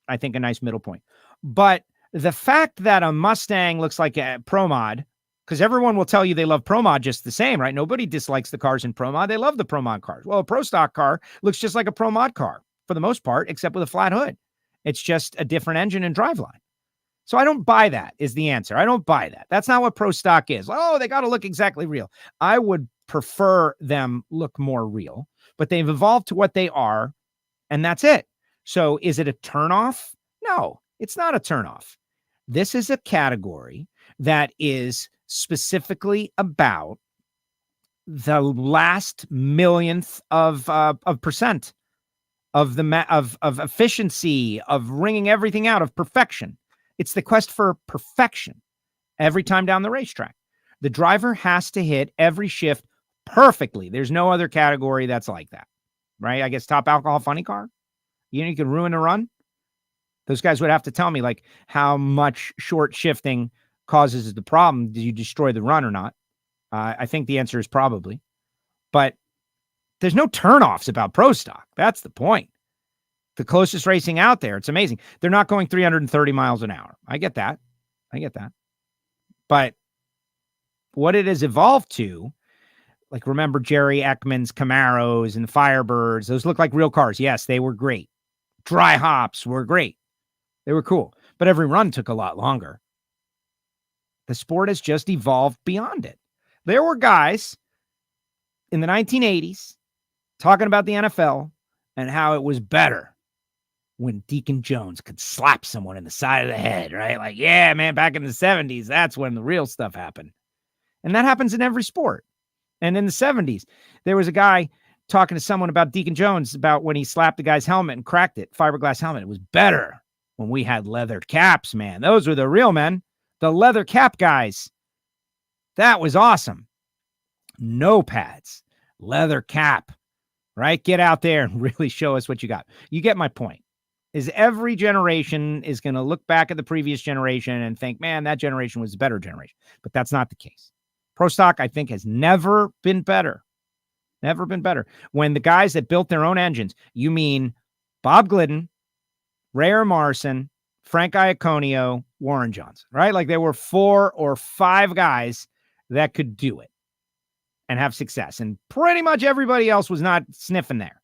I think a nice middle point. But the fact that a Mustang looks like a Pro Mod, because everyone will tell you they love Pro Mod just the same, right? Nobody dislikes the cars in Pro Mod. They love the Pro Mod cars. Well, a Pro Stock car looks just like a Pro Mod car for the most part, except with a flat hood. It's just a different engine and driveline. So I don't buy that is the answer. I don't buy that. That's not what Pro Stock is. Oh, they got to look exactly real. I would prefer them look more real, but they've evolved to what they are, and that's it. So is it a turnoff? No, it's not a turnoff. This is a category that is specifically about the last millionth of percent of of efficiency, of wringing everything out, of perfection. It's the quest for perfection every time down the racetrack. The driver has to hit every shift perfectly. There's no other category that's like that, right? I guess Top Alcohol Funny Car. You can ruin a run. Those guys would have to tell me like how much short shifting causes the problem. Did you destroy the run or not? I think the answer is probably. But there's no turnoffs about Pro Stock. That's the point. The closest racing out there. It's amazing. They're not going 330 miles an hour. I get that. But what it has evolved to, like remember Jerry Ekman's Camaros and Firebirds, those look like real cars. Yes, they were great. dry hops were great. They were cool. But every run took a lot longer. The sport has just evolved beyond it. There were guys in the 1980s talking about the NFL and how it was better when Deacon Jones could slap someone in the side of the head, right? Like, yeah, man, back in the 70s, that's when the real stuff happened. And that happens in every sport. And in the 70s, there was a guy talking to someone about Deacon Jones about when he slapped the guy's helmet and cracked it, fiberglass helmet. It was better when we had leather caps, man. Those were the real men. The leather cap guys. That was awesome. No pads, leather cap, right? Get out there and really show us what you got. You get my point. Is every generation is going to look back at the previous generation and think, man, that generation was a better generation. But that's not the case. Pro stock, I think, has never been better. Never been better. When the guys that built their own engines, you mean Bob Glidden, Ray Marson, Frank Iaconio, Warren Johnson, right? Like there were 4 or 5 guys that could do it and have success. And pretty much everybody else was not sniffing there.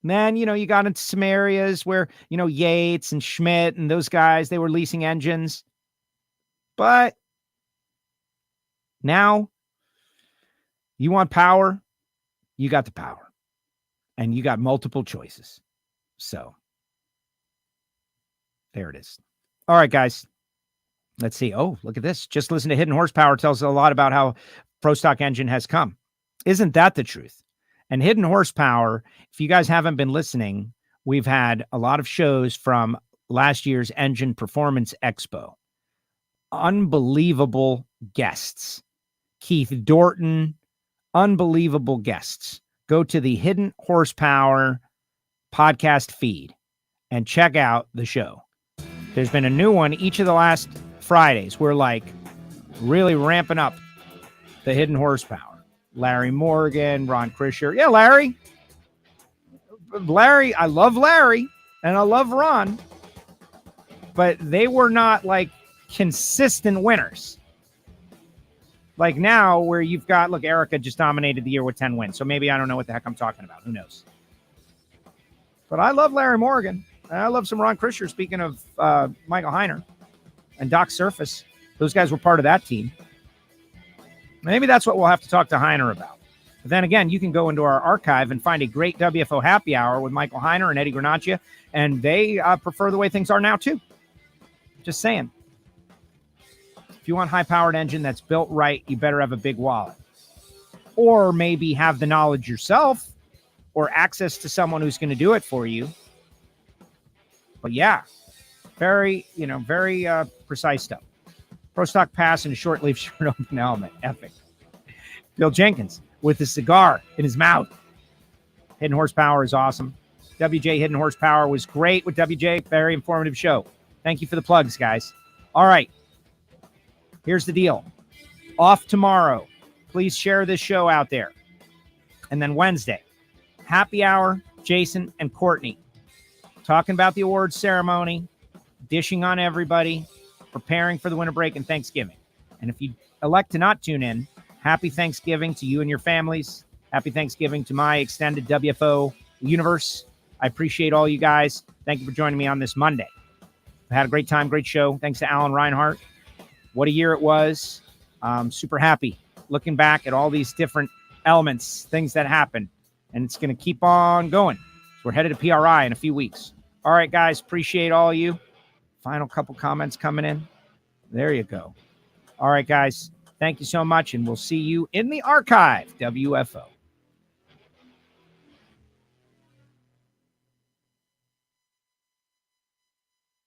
Then, you got into some areas where, Yates and Schmidt and those guys, they were leasing engines. But now you want power, you got the power. And you got multiple choices. So there it is. All right, guys. Let's see. Oh, look at this. Just listen to Hidden Horsepower tells a lot about how Pro Stock Engine has come. Isn't that the truth? And Hidden Horsepower, if you guys haven't been listening, we've had a lot of shows from last year's Engine Performance Expo. Unbelievable guests. Keith Dorton, unbelievable guests. Go to the Hidden Horsepower podcast feed and check out the show. There's been a new one each of the last Fridays. We're like really ramping up the Hidden Horsepower. Larry Morgan, Ron Krischer. Yeah, Larry, I love Larry and I love Ron, but they were not like consistent winners. Like now where you've got, look, Erica just dominated the year with 10 wins. So maybe I don't know what the heck I'm talking about. Who knows? But I love Larry Morgan. And I love some Ron Krischer. Speaking of Michael Heiner and Doc Surface, those guys were part of that team. Maybe that's what we'll have to talk to Heiner about. But then again, you can go into our archive and find a great WFO happy hour with Michael Heiner and Eddie Granaccia, and they prefer the way things are now too. Just saying. If you want a high-powered engine that's built right, you better have a big wallet. Or maybe have the knowledge yourself or access to someone who's going to do it for you. But yeah, very precise stuff. Pro Stock Pass and a short leaf shirt open helmet. Epic. Bill Jenkins with a cigar in his mouth. Hidden Horsepower is awesome. WJ Hidden Horsepower was great with WJ. Very informative show. Thank you for the plugs, guys. All right. Here's the deal. Off tomorrow. Please share this show out there. And then Wednesday, happy hour, Jason and Courtney. Talking about the awards ceremony, dishing on everybody, preparing for the winter break and Thanksgiving. And if you elect to not tune in, happy Thanksgiving to you and your families. Happy Thanksgiving to my extended WFO universe. I appreciate all you guys. Thank you for joining me on this Monday. I had a great time, great show. Thanks to Alan Reinhart. What a year it was. Super happy looking back at all these different elements, things that happened. And it's going to keep on going. So we're headed to PRI in a few weeks. All right, guys. Appreciate all you. Final couple comments coming in. There you go. All right, guys. Thank you so much, and we'll see you in the archive, WFO.